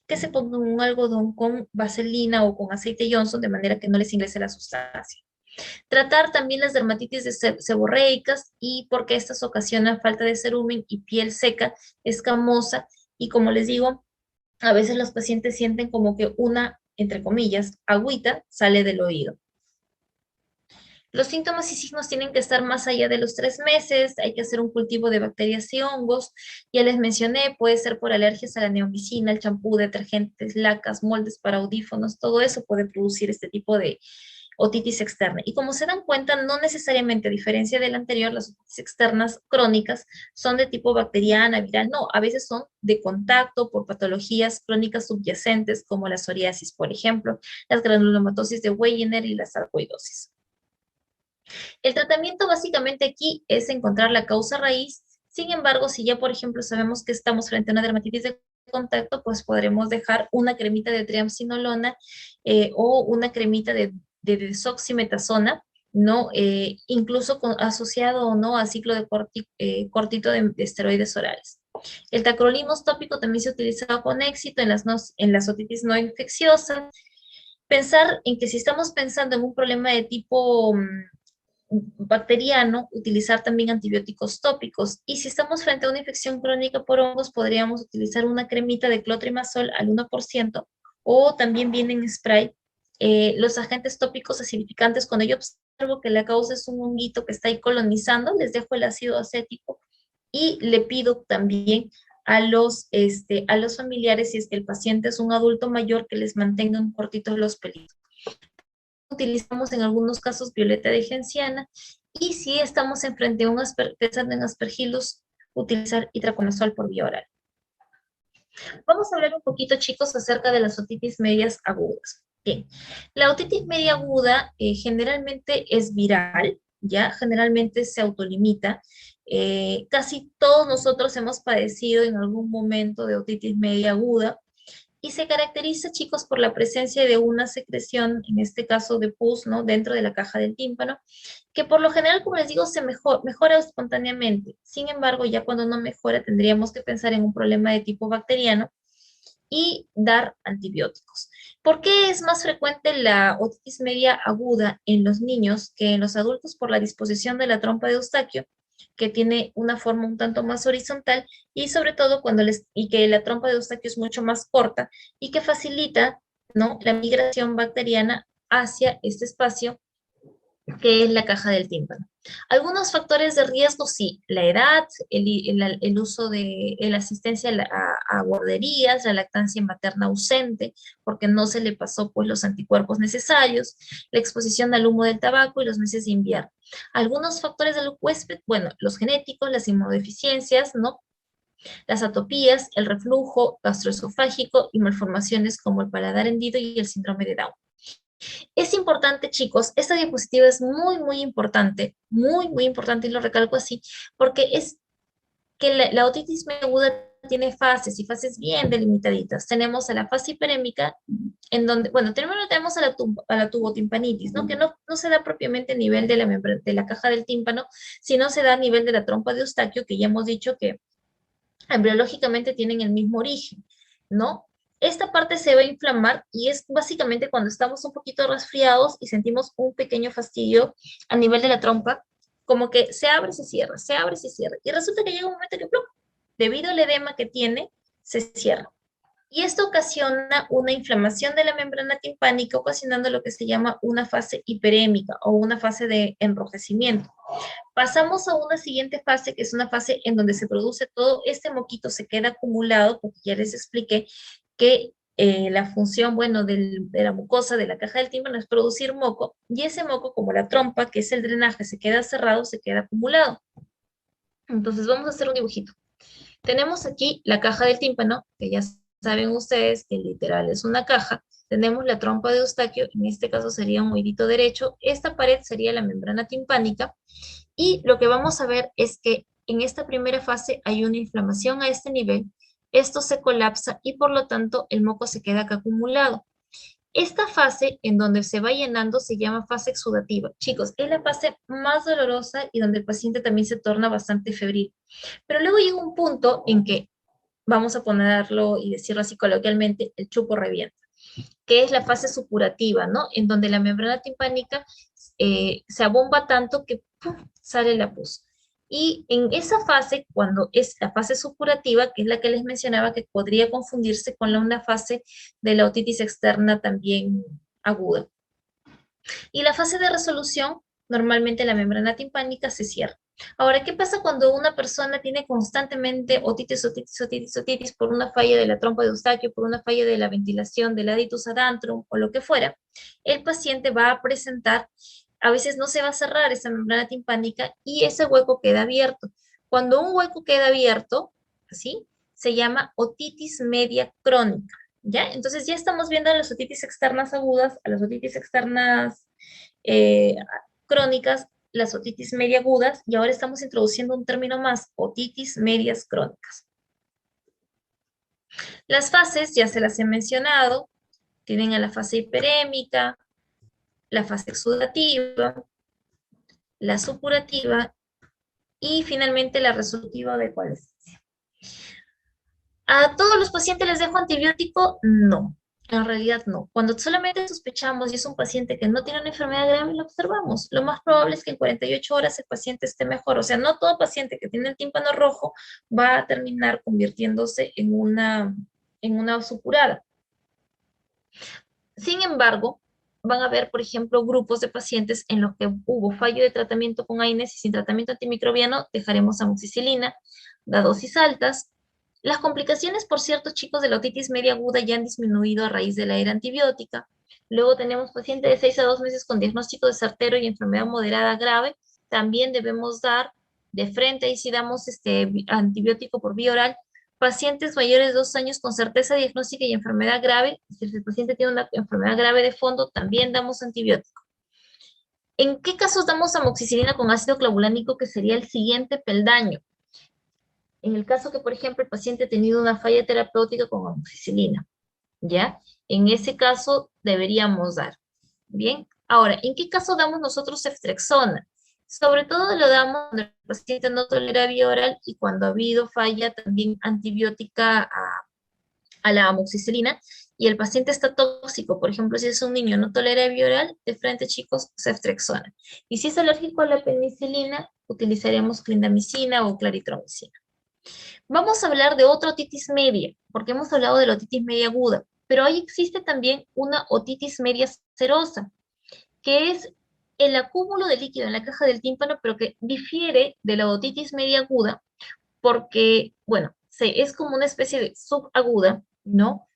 S1: que se pongan un algodón con vaselina o con aceite Johnson de manera que no les ingrese la sustancia. Tratar también las dermatitis seborreicas y porque estas ocasionan falta de cerumen y piel seca, escamosa y como les digo, a veces los pacientes sienten como que una, entre comillas, agüita sale del oído. Los síntomas y signos tienen que estar más allá de los 3 meses, hay que hacer un cultivo de bacterias y hongos, ya les mencioné, puede ser por alergias a la neomicina, al champú, detergentes, lacas, moldes para audífonos, todo eso puede producir este tipo de otitis externa. Y como se dan cuenta, no necesariamente, a diferencia del anterior, las otitis externas crónicas son de tipo bacteriana, viral, no, a veces son de contacto por patologías crónicas subyacentes como la psoriasis, por ejemplo, las granulomatosis de Wegener y la sarcoidosis. El tratamiento básicamente aquí es encontrar la causa raíz. Sin embargo, si ya, por ejemplo, sabemos que estamos frente a una dermatitis de contacto, pues podremos dejar una cremita de triamcinolona o una cremita de desoximetasona, ¿no? Incluso asociado o no a ciclo de cortito de esteroides orales. El tacrolimus tópico también se ha utilizado con éxito en las otitis no infecciosas. Pensar en que si estamos pensando en un problema de tipo bacteriano, utilizar también antibióticos tópicos. Y si estamos frente a una infección crónica por hongos, podríamos utilizar una cremita de clotrimazol al 1% o también vienen spray. Los agentes tópicos acidificantes, cuando yo observo que la causa es un honguito que está ahí colonizando, les dejo el ácido acético y le pido también a los familiares, si es que el paciente es un adulto mayor, que les mantengan cortitos los pelitos. Utilizamos en algunos casos violeta de genciana y si estamos enfrente a pensando en aspergillus, utilizar itraconazol por vía oral. Vamos a hablar un poquito, chicos, acerca de las otitis medias agudas. Bien, la otitis media aguda generalmente es viral, ya generalmente se autolimita. Casi todos nosotros hemos padecido en algún momento de otitis media aguda y se caracteriza, chicos, por la presencia de una secreción, en este caso de pus, ¿no? Dentro de la caja del tímpano, que por lo general, como les digo, mejora espontáneamente. Sin embargo, ya cuando no mejora, tendríamos que pensar en un problema de tipo bacteriano y dar antibióticos. ¿Por qué es más frecuente la otitis media aguda en los niños que en los adultos? Por la disposición de la trompa de Eustaquio, que tiene una forma un tanto más horizontal y sobre todo y que la trompa de Eustaquio es mucho más corta y que facilita, ¿no?, la migración bacteriana hacia este espacio que es la caja del tímpano. Algunos factores de riesgo, sí, la edad, el uso de la asistencia a guarderías, la lactancia materna ausente, porque no se le pasó pues los anticuerpos necesarios, la exposición al humo del tabaco y los meses de invierno. Algunos factores del huésped, bueno, los genéticos, las inmunodeficiencias, ¿no? Las atopías, el reflujo gastroesofágico y malformaciones como el paladar hendido y el síndrome de Down. Es importante, chicos, esta diapositiva es muy importante, muy importante, y lo recalco así, porque es que la otitis media aguda tiene fases y fases bien delimitaditas. Tenemos a la fase hiperémica, en donde, bueno, primero tenemos a la tubotimpanitis, ¿no? Que no se da propiamente a nivel de de la caja del tímpano, sino se da a nivel de la trompa de Eustaquio, que ya hemos dicho que embriológicamente tienen el mismo origen, ¿no? Esta parte se va a inflamar y es básicamente cuando estamos un poquito resfriados y sentimos un pequeño fastidio a nivel de la trompa, como que se abre, se cierra, se abre, se cierra. Y resulta que llega un momento que, ¡plum!, debido al edema que tiene, se cierra. Y esto ocasiona una inflamación de la membrana timpánica, ocasionando lo que se llama una fase hiperémica o una fase de enrojecimiento. Pasamos a una siguiente fase, que es una fase en donde se produce todo este moquito, se queda acumulado, porque ya les expliqué que la función, bueno, de la mucosa de la caja del tímpano es producir moco, y ese moco, como la trompa, que es el drenaje, se queda cerrado, se queda acumulado. Entonces vamos a hacer un dibujito. Tenemos aquí la caja del tímpano, que ya saben ustedes que literal es una caja. Tenemos la trompa de Eustaquio, en este caso sería un oídito derecho. Esta pared sería la membrana timpánica. Y lo que vamos a ver es que en esta primera fase hay una inflamación a este nivel. Esto se colapsa y por lo tanto el moco se queda acá acumulado. Esta fase en donde se va llenando se llama fase exudativa. Chicos, es la fase más dolorosa y donde el paciente también se torna bastante febril. Pero luego llega un punto en que, vamos a ponerlo y decirlo así coloquialmente, el chupo revienta, que es la fase supurativa, ¿no? En donde la membrana timpánica se abomba tanto que ¡pum!, sale la pus. Y en esa fase, cuando es la fase supurativa, que es la que les mencionaba, que podría confundirse con una fase de la otitis externa también aguda. Y la fase de resolución, normalmente la membrana timpánica se cierra. Ahora, ¿qué pasa cuando una persona tiene constantemente otitis por una falla de la trompa de Eustaquio, por una falla de la ventilación del aditus ad antrum o lo que fuera? El paciente va a presentar, a veces no se va a cerrar esa membrana timpánica y ese hueco queda abierto. Cuando un hueco queda abierto, así, se llama otitis media crónica, ¿ya? Entonces ya estamos viendo a las otitis externas agudas, a las otitis externas eh, crónicas, las otitis media agudas, y ahora estamos introduciendo un término más, otitis medias crónicas. Las fases, ya se las he mencionado, tienen a la fase hiperémica, la fase exudativa, la supurativa y finalmente la resolutiva de coalescencia. ¿A todos los pacientes les dejo antibiótico? No, en realidad no. Cuando solamente sospechamos y es un paciente que no tiene una enfermedad grave, lo observamos. Lo más probable es que en 48 horas el paciente esté mejor. O sea, no todo paciente que tiene el tímpano rojo va a terminar convirtiéndose en una supurada. Sin embargo, van a haber, por ejemplo, grupos de pacientes en los que hubo fallo de tratamiento con AINES y sin tratamiento antimicrobiano dejaremos amoxicilina, da dosis altas. Las complicaciones, por cierto, chicos, de la otitis media aguda ya han disminuido a raíz de la era antibiótica. Luego tenemos pacientes de 6 a 2 meses con diagnóstico de sartero y enfermedad moderada grave. También debemos dar de frente, y si damos antibiótico por vía oral, pacientes mayores de 2 años con certeza diagnóstica y enfermedad grave. Si el paciente tiene una enfermedad grave de fondo, también damos antibiótico. ¿En qué casos damos amoxicilina con ácido clavulánico, que sería el siguiente peldaño? En el caso que, por ejemplo, el paciente ha tenido una falla terapéutica con amoxicilina, ¿ya? En ese caso deberíamos dar. Bien, ahora, ¿en qué caso damos nosotros ceftriaxona? Sobre todo lo damos cuando el paciente no tolera vía oral y cuando ha habido falla también antibiótica a la amoxicilina y el paciente está tóxico. Por ejemplo, si es un niño no tolera vía oral, de frente, chicos, ceftriaxona. Y si es alérgico a la penicilina, utilizaremos clindamicina o claritromicina. Vamos a hablar de otra otitis media, porque hemos hablado de la otitis media aguda, pero ahí existe también una otitis media serosa, que es el acúmulo de líquido en la caja del tímpano, pero que difiere de la otitis media aguda, porque, bueno, es como una especie de subaguda, ¿no?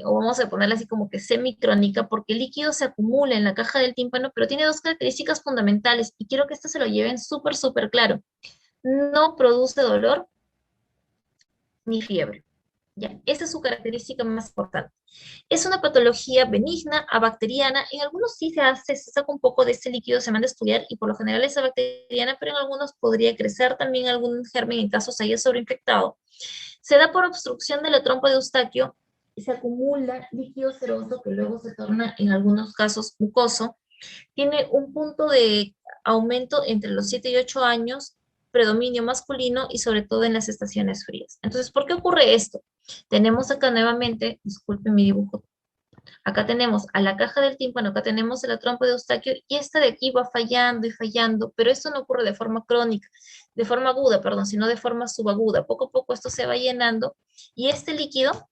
S1: O vamos a ponerla así como que semicrónica, porque el líquido se acumula en la caja del tímpano, pero tiene dos características fundamentales, y quiero que esto se lo lleven súper, súper claro. No produce dolor ni fiebre. Ya, esa es su característica más importante. Es una patología benigna, abacteriana. En algunos sí se saca un poco de ese líquido, se manda a estudiar y por lo general es bacteriana, pero en algunos podría crecer también algún germen en caso se haya sobreinfectado. Se da por obstrucción de la trompa de Eustaquio y se acumula líquido seroso que luego se torna en algunos casos mucoso. Tiene un punto de aumento entre los 7 y 8 años, predominio masculino y sobre todo en las estaciones frías. Entonces, ¿por qué ocurre esto? Tenemos acá nuevamente, disculpen mi dibujo, acá tenemos a la caja del tímpano, acá tenemos a la trompa de Eustaquio y esta de aquí va fallando y fallando, pero esto no ocurre de forma crónica, de forma aguda, perdón, sino de forma subaguda. Poco a poco esto se va llenando y este líquido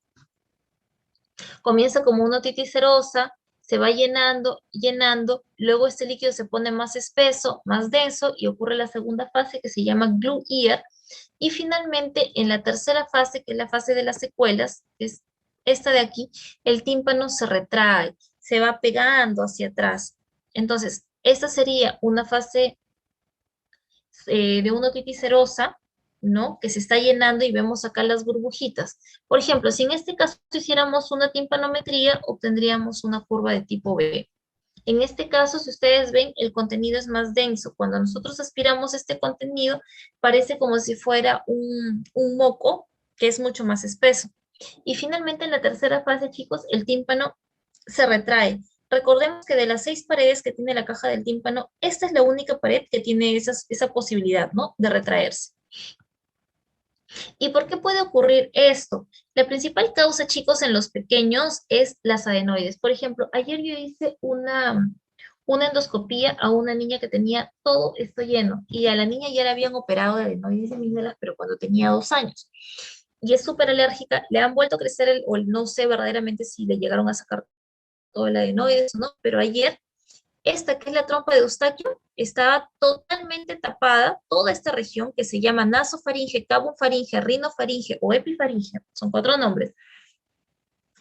S1: comienza como una otitis serosa, se va llenando, llenando, luego este líquido se pone más espeso, más denso y ocurre la segunda fase que se llama glue ear y finalmente en la tercera fase, que es la fase de las secuelas, que es esta de aquí, el tímpano se retrae, se va pegando hacia atrás. Entonces, esta sería una fase de una otitis serosa, ¿no? Que se está llenando y vemos acá las burbujitas. Por ejemplo, si en este caso hiciéramos una timpanometría, obtendríamos una curva de tipo B. En este caso, si ustedes ven, el contenido es más denso. Cuando nosotros aspiramos este contenido, parece como si fuera un moco, que es mucho más espeso. Y finalmente, en la tercera fase, chicos, el tímpano se retrae. Recordemos que de las 6 paredes que tiene la caja del tímpano, esta es la única pared que tiene esa posibilidad, ¿no? De retraerse. ¿Y por qué puede ocurrir esto? La principal causa, chicos, en los pequeños es las adenoides. Por ejemplo, ayer yo hice una endoscopía a una niña que tenía todo esto lleno y a la niña ya le habían operado de adenoides y amígdalas, pero cuando tenía 2 años. Y es súper alérgica, le han vuelto a crecer o no sé verdaderamente si le llegaron a sacar todo el adenoides o no, pero ayer esta que es la trompa de Eustaquio estaba totalmente tapada, toda esta región que se llama nasofaringe, cabofaringe, rinofaringe o epifaringe, son 4 nombres,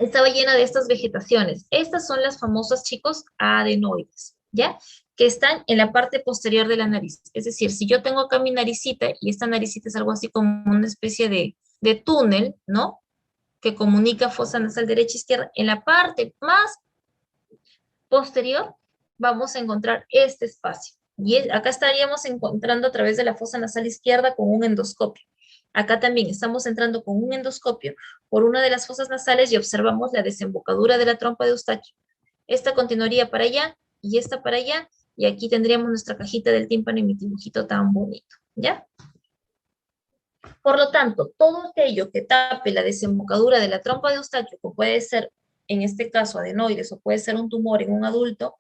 S1: estaba llena de estas vegetaciones. Estas son las famosas, chicos, adenoides, ¿ya? Que están en la parte posterior de la nariz. Es decir, si yo tengo acá mi naricita y esta naricita es algo así como una especie de túnel, ¿no? Que comunica fosa nasal derecha-izquierda, en la parte más posterior vamos a encontrar este espacio. Y acá estaríamos encontrando a través de la fosa nasal izquierda con un endoscopio. Acá también estamos entrando con un endoscopio por una de las fosas nasales y observamos la desembocadura de la trompa de Eustaquio. Esta continuaría para allá y esta para allá, y aquí tendríamos nuestra cajita del tímpano y mi dibujito tan bonito, ¿ya? Por lo tanto, todo aquello que tape la desembocadura de la trompa de Eustaquio, que puede ser, en este caso, adenoides o puede ser un tumor en un adulto,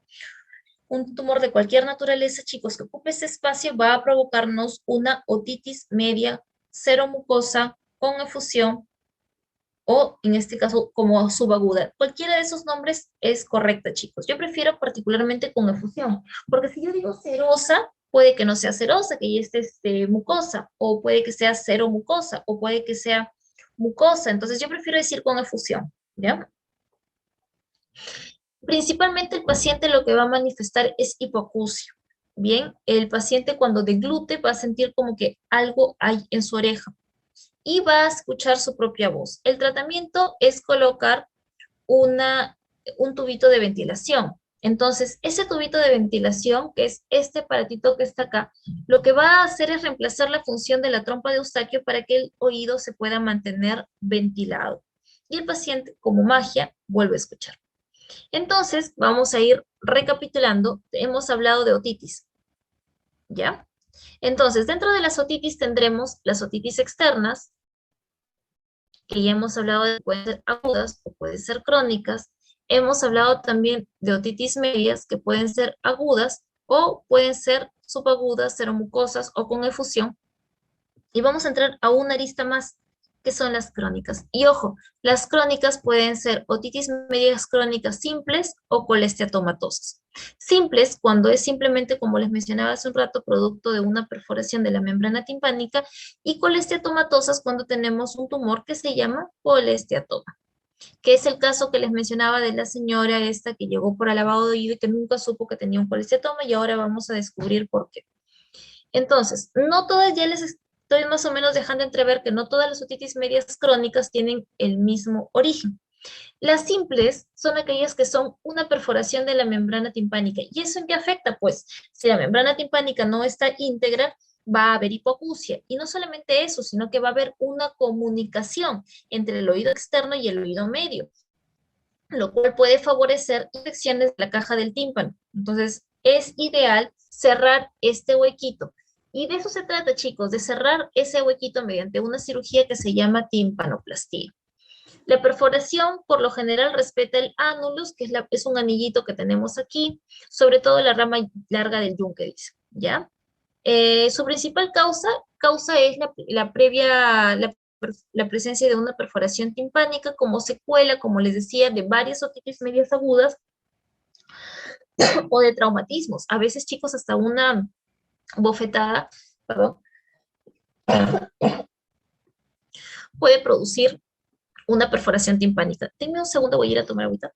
S1: un tumor de cualquier naturaleza, chicos, que ocupe ese espacio va a provocarnos una otitis media seromucosa con efusión o, en este caso, como subaguda. Cualquiera de esos nombres es correcta, chicos. Yo prefiero particularmente con efusión, porque si yo digo serosa, puede que no sea serosa, que ya esté mucosa, o puede que sea seromucosa, o puede que sea mucosa. Entonces, yo prefiero decir con efusión, ¿ya? Principalmente el paciente lo que va a manifestar es hipoacusia. Bien, el paciente cuando deglute va a sentir como que algo hay en su oreja y va a escuchar su propia voz. El tratamiento es colocar un tubito de ventilación. Entonces, ese tubito de ventilación, que es este aparatito que está acá, lo que va a hacer es reemplazar la función de la trompa de Eustaquio para que el oído se pueda mantener ventilado. Y el paciente, como magia, vuelve a escuchar. Entonces, vamos a ir recapitulando. Hemos hablado de otitis, ¿ya? Entonces, dentro de las otitis tendremos las otitis externas, que ya hemos hablado de pueden ser agudas o pueden ser crónicas. Hemos hablado también de otitis medias, que pueden ser agudas o pueden ser subagudas, seromucosas o con efusión. Y vamos a entrar a una arista más, que son las crónicas. Y ojo, las crónicas pueden ser otitis medias crónicas simples o colesteatomatosas. Simples cuando es simplemente, como les mencionaba hace un rato, producto de una perforación de la membrana timpánica, y colesteatomatosas cuando tenemos un tumor que se llama colesteatoma, que es el caso que les mencionaba de la señora esta que llegó por el lavado de oído y que nunca supo que tenía un colesteatoma, y ahora vamos a descubrir por qué. Entonces, no todas, ya les estoy más o menos dejando entrever que no todas las otitis medias crónicas tienen el mismo origen. Las simples son aquellas que son una perforación de la membrana timpánica. ¿Y eso en qué afecta? Pues si la membrana timpánica no está íntegra, va a haber hipoacusia. Y no solamente eso, sino que va a haber una comunicación entre el oído externo y el oído medio, lo cual puede favorecer infecciones de la caja del tímpano. Entonces, es ideal cerrar este huequito. Y de eso se trata, chicos, de cerrar ese huequito mediante una cirugía que se llama timpanoplastía. La perforación, por lo general, respeta el ánulus, que es un anillito que tenemos aquí, sobre todo la rama larga del yunque, dice, ¿ya? Su principal causa es la presencia de una perforación timpánica como secuela, como les decía, de varias otitis medias agudas o de traumatismos. A veces, chicos, hasta una bofetada, perdón, puede producir una perforación timpánica. Denme un segundo, voy a ir a tomar agüita.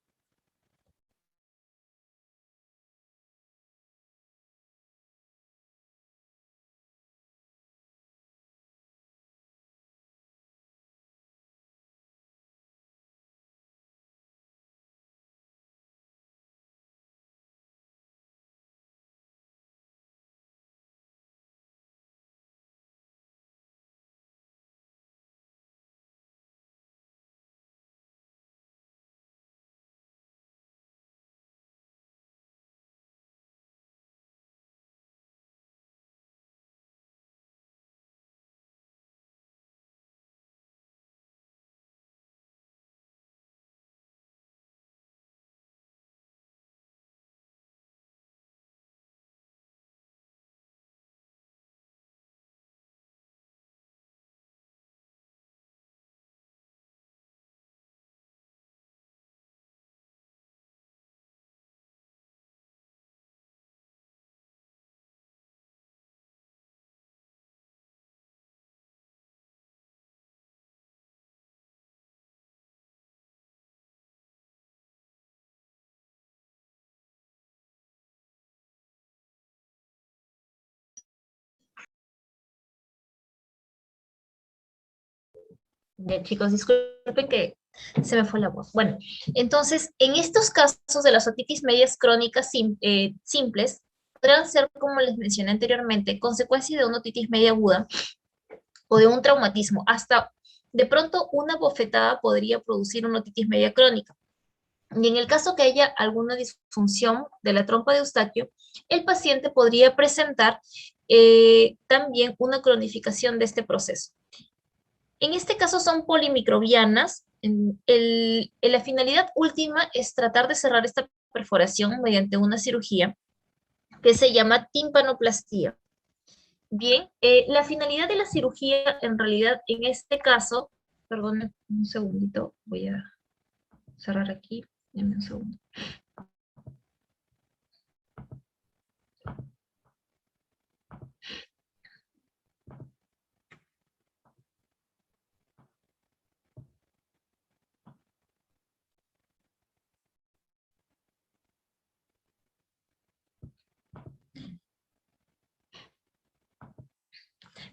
S1: Bien, chicos, disculpen que se me fue la voz. Bueno, entonces, en estos casos de las otitis medias crónicas simples, podrán ser, como les mencioné anteriormente, consecuencia de una otitis media aguda o de un traumatismo. Hasta de pronto una bofetada podría producir una otitis media crónica. Y en el caso que haya alguna disfunción de la trompa de Eustaquio, el paciente podría presentar también una cronificación de este proceso. En este caso son polimicrobianas. La finalidad última es tratar de cerrar esta perforación mediante una cirugía que se llama timpanoplastía. Bien, la finalidad de la cirugía en realidad en este caso, perdón un segundito, voy a cerrar aquí, denme un segundo.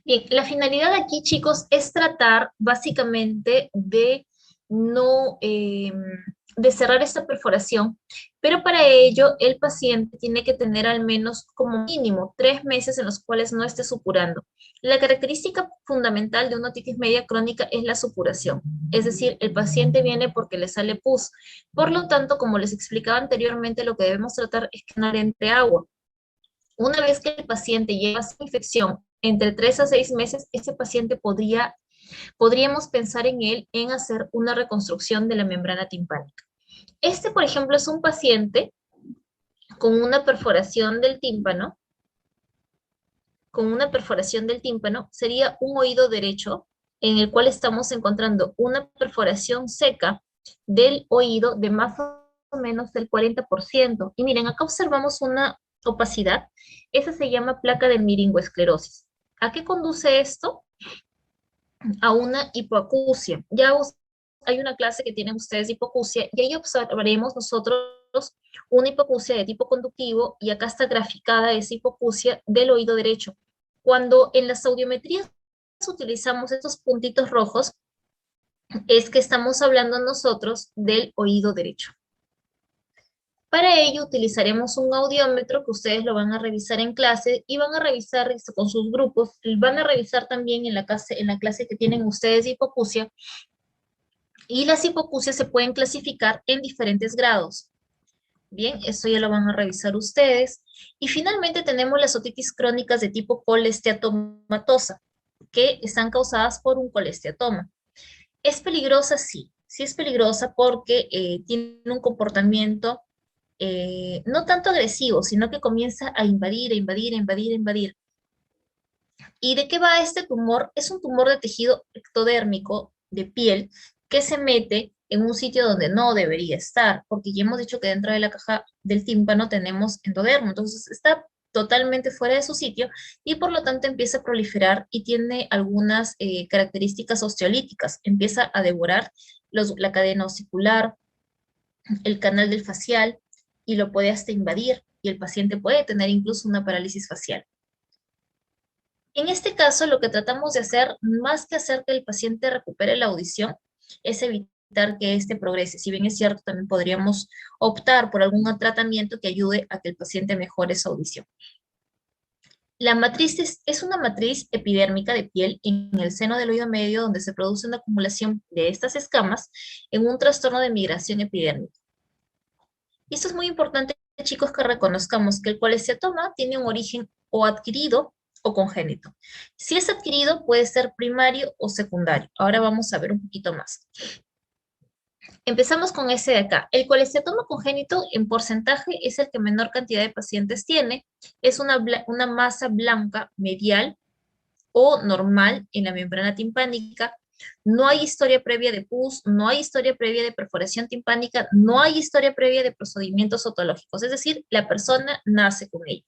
S1: Bien, la finalidad aquí, chicos, es tratar básicamente de no, de cerrar esta perforación Pero para ello, el paciente tiene que tener al menos como mínimo 3 meses en los cuales no esté supurando. La característica fundamental de una otitis media crónica es la supuración, es decir, el paciente viene porque le sale pus. Por lo tanto, como les explicaba anteriormente, lo que debemos tratar es que no le entre agua. Una vez que el paciente lleva su infección entre 3 a 6 meses, ese paciente podríamos pensar en él en hacer una reconstrucción de la membrana timpánica. Este, por ejemplo, es un paciente con una perforación del tímpano, sería un oído derecho en el cual estamos encontrando una perforación seca del oído de más o menos del 40%. Y miren, acá observamos una opacidad. Esa se llama placa de miringoesclerosis. ¿A qué conduce esto? A una hipoacusia. Hay una clase que tienen ustedes de hipoacusia y ahí observaremos nosotros una hipoacusia de tipo conductivo y acá está graficada esa hipoacusia del oído derecho. Cuando en las audiometrías utilizamos estos puntitos rojos, es que estamos hablando nosotros del oído derecho. Para ello utilizaremos un audiómetro que ustedes lo van a revisar en clase y van a revisar con sus grupos, van a revisar también en la clase que tienen ustedes de hipoacusia, y las hipoacusias se pueden clasificar en diferentes grados. Bien, eso ya lo van a revisar ustedes. Y finalmente tenemos las otitis crónicas de tipo colesteatomatosa, que están causadas por un colesteatoma. ¿Es peligrosa? Sí, sí es peligrosa porque tiene un comportamiento no tanto agresivo, sino que comienza a invadir, a invadir, a invadir, a invadir. ¿Y de qué va este tumor? Es un tumor de tejido ectodérmico de piel que se mete en un sitio donde no debería estar, porque ya hemos dicho que dentro de la caja del tímpano tenemos endodermo, entonces está totalmente fuera de su sitio y por lo tanto empieza a proliferar y tiene algunas características osteolíticas. Empieza a devorar la cadena osicular, el canal del facial y lo puede hasta invadir y el paciente puede tener incluso una parálisis facial. En este caso, lo que tratamos de hacer, más que hacer que el paciente recupere la audición, es evitar que éste progrese. Si bien es cierto, también podríamos optar por algún tratamiento que ayude a que el paciente mejore su audición. La matriz es una matriz epidérmica de piel en el seno del oído medio donde se produce una acumulación de estas escamas en un trastorno de migración epidérmica. Y esto es muy importante, chicos, que reconozcamos que el colesteatoma tiene un origen o adquirido o congénito. Si es adquirido, puede ser primario o secundario. Ahora vamos a ver un poquito más. Empezamos con ese de acá. El colesteatoma congénito en porcentaje es el que menor cantidad de pacientes tiene. Es una masa blanca medial o normal en la membrana timpánica. No hay historia previa de pus, no hay historia previa de perforación timpánica, no hay historia previa de procedimientos otológicos, es decir, la persona nace con ello.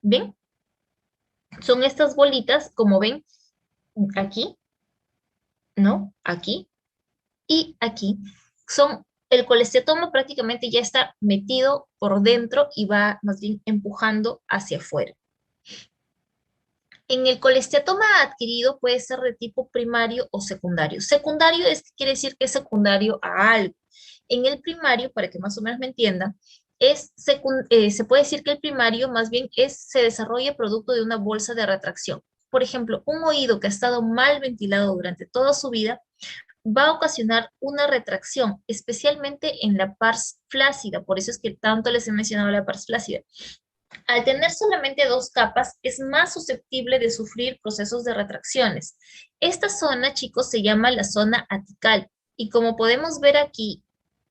S1: ¿Ven? Son estas bolitas, como ven, aquí, ¿no? Aquí y aquí. El colesteatoma prácticamente ya está metido por dentro y va más bien empujando hacia afuera. En el colesteatoma adquirido puede ser de tipo primario o secundario. Secundario quiere decir que es secundario a algo. En el primario, para que más o menos me entiendan, se puede decir que el primario más bien se desarrolla producto de una bolsa de retracción. Por ejemplo, un oído que ha estado mal ventilado durante toda su vida va a ocasionar una retracción, especialmente en la pars flácida. Por eso es que tanto les he mencionado la pars flácida. Al tener solamente 2 capas, es más susceptible de sufrir procesos de retracciones. Esta zona, chicos, se llama la zona atical. Y como podemos ver aquí,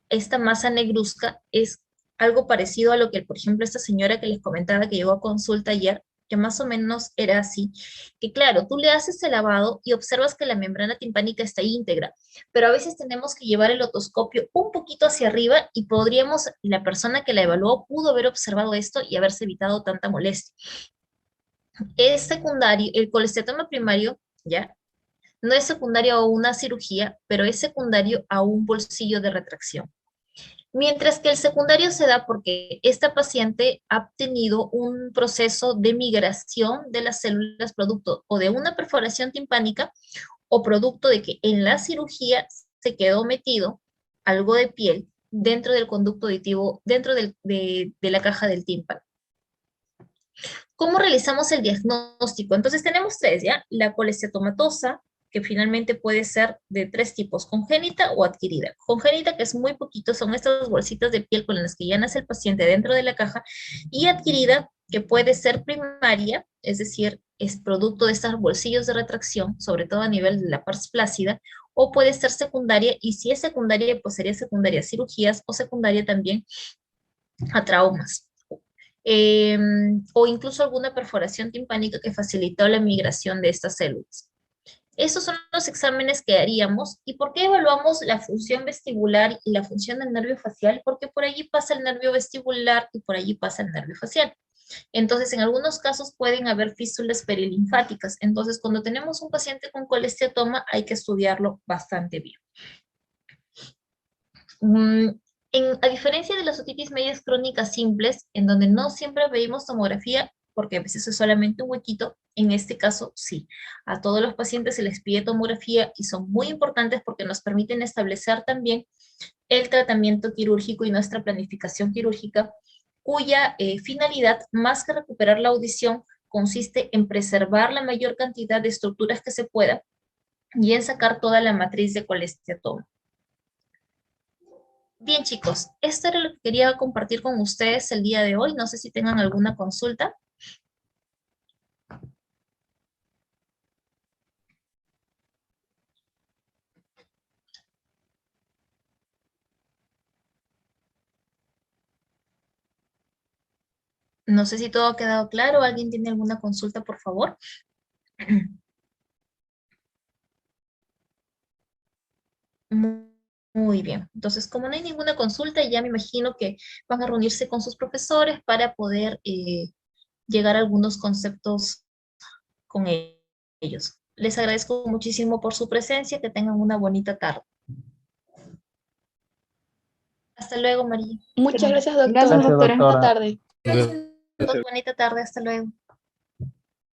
S1: esta masa negruzca es algo parecido a lo que, por ejemplo, esta señora que les comentaba que llegó a consulta ayer, que más o menos era así, que claro, tú le haces el lavado y observas que la membrana timpánica está íntegra, pero a veces tenemos que llevar el otoscopio un poquito hacia arriba y la persona que la evaluó pudo haber observado esto y haberse evitado tanta molestia. Es secundario, el colesteatoma primario, ¿ya? No es secundario a una cirugía, pero es secundario a un bolsillo de retracción. Mientras que el secundario se da porque esta paciente ha tenido un proceso de migración de las células producto o de una perforación timpánica o producto de que en la cirugía se quedó metido algo de piel dentro del conducto auditivo, dentro de la caja del tímpano. ¿Cómo realizamos el diagnóstico? Entonces tenemos tres, ¿ya? La colesteatomatosa, que finalmente puede ser de tres tipos, congénita o adquirida. Congénita, que es muy poquito, son estas bolsitas de piel con las que ya nace el paciente dentro de la caja, y adquirida, que puede ser primaria, es decir, es producto de estos bolsillos de retracción, sobre todo a nivel de la pars flácida, o puede ser secundaria, y si es secundaria, pues sería secundaria a cirugías o secundaria también a traumas. Eh, o incluso alguna perforación timpánica que facilitó la migración de estas células. Esos son los exámenes que haríamos. ¿Y por qué evaluamos la función vestibular y la función del nervio facial? Porque por allí pasa el nervio vestibular y por allí pasa el nervio facial. Entonces, en algunos casos pueden haber fístulas perilinfáticas. Entonces, cuando tenemos un paciente con colesteatoma, hay que estudiarlo bastante bien. A diferencia de las otitis medias crónicas simples, en donde no siempre pedimos tomografía, porque a veces es solamente un huequito, en este caso sí. A todos los pacientes se les pide tomografía y son muy importantes porque nos permiten establecer también el tratamiento quirúrgico y nuestra planificación quirúrgica, cuya finalidad, más que recuperar la audición, consiste en preservar la mayor cantidad de estructuras que se pueda y en sacar toda la matriz de colesteatoma. Bien, chicos, esto era lo que quería compartir con ustedes el día de hoy. No sé si tengan alguna consulta. No sé si todo ha quedado claro. ¿Alguien tiene alguna consulta, por favor? Mu- Muy bien. Entonces, como no hay ninguna consulta, ya me imagino que van a reunirse con sus profesores para poder llegar a algunos conceptos con ellos. Les agradezco muchísimo por su presencia. Que tengan una bonita tarde. Hasta luego, María.
S2: Muchas gracias,
S3: Gracias,
S2: doctora. Buena
S3: doctora.
S2: tarde.
S3: Nos vemos.
S1: Bonita tarde. Hasta luego.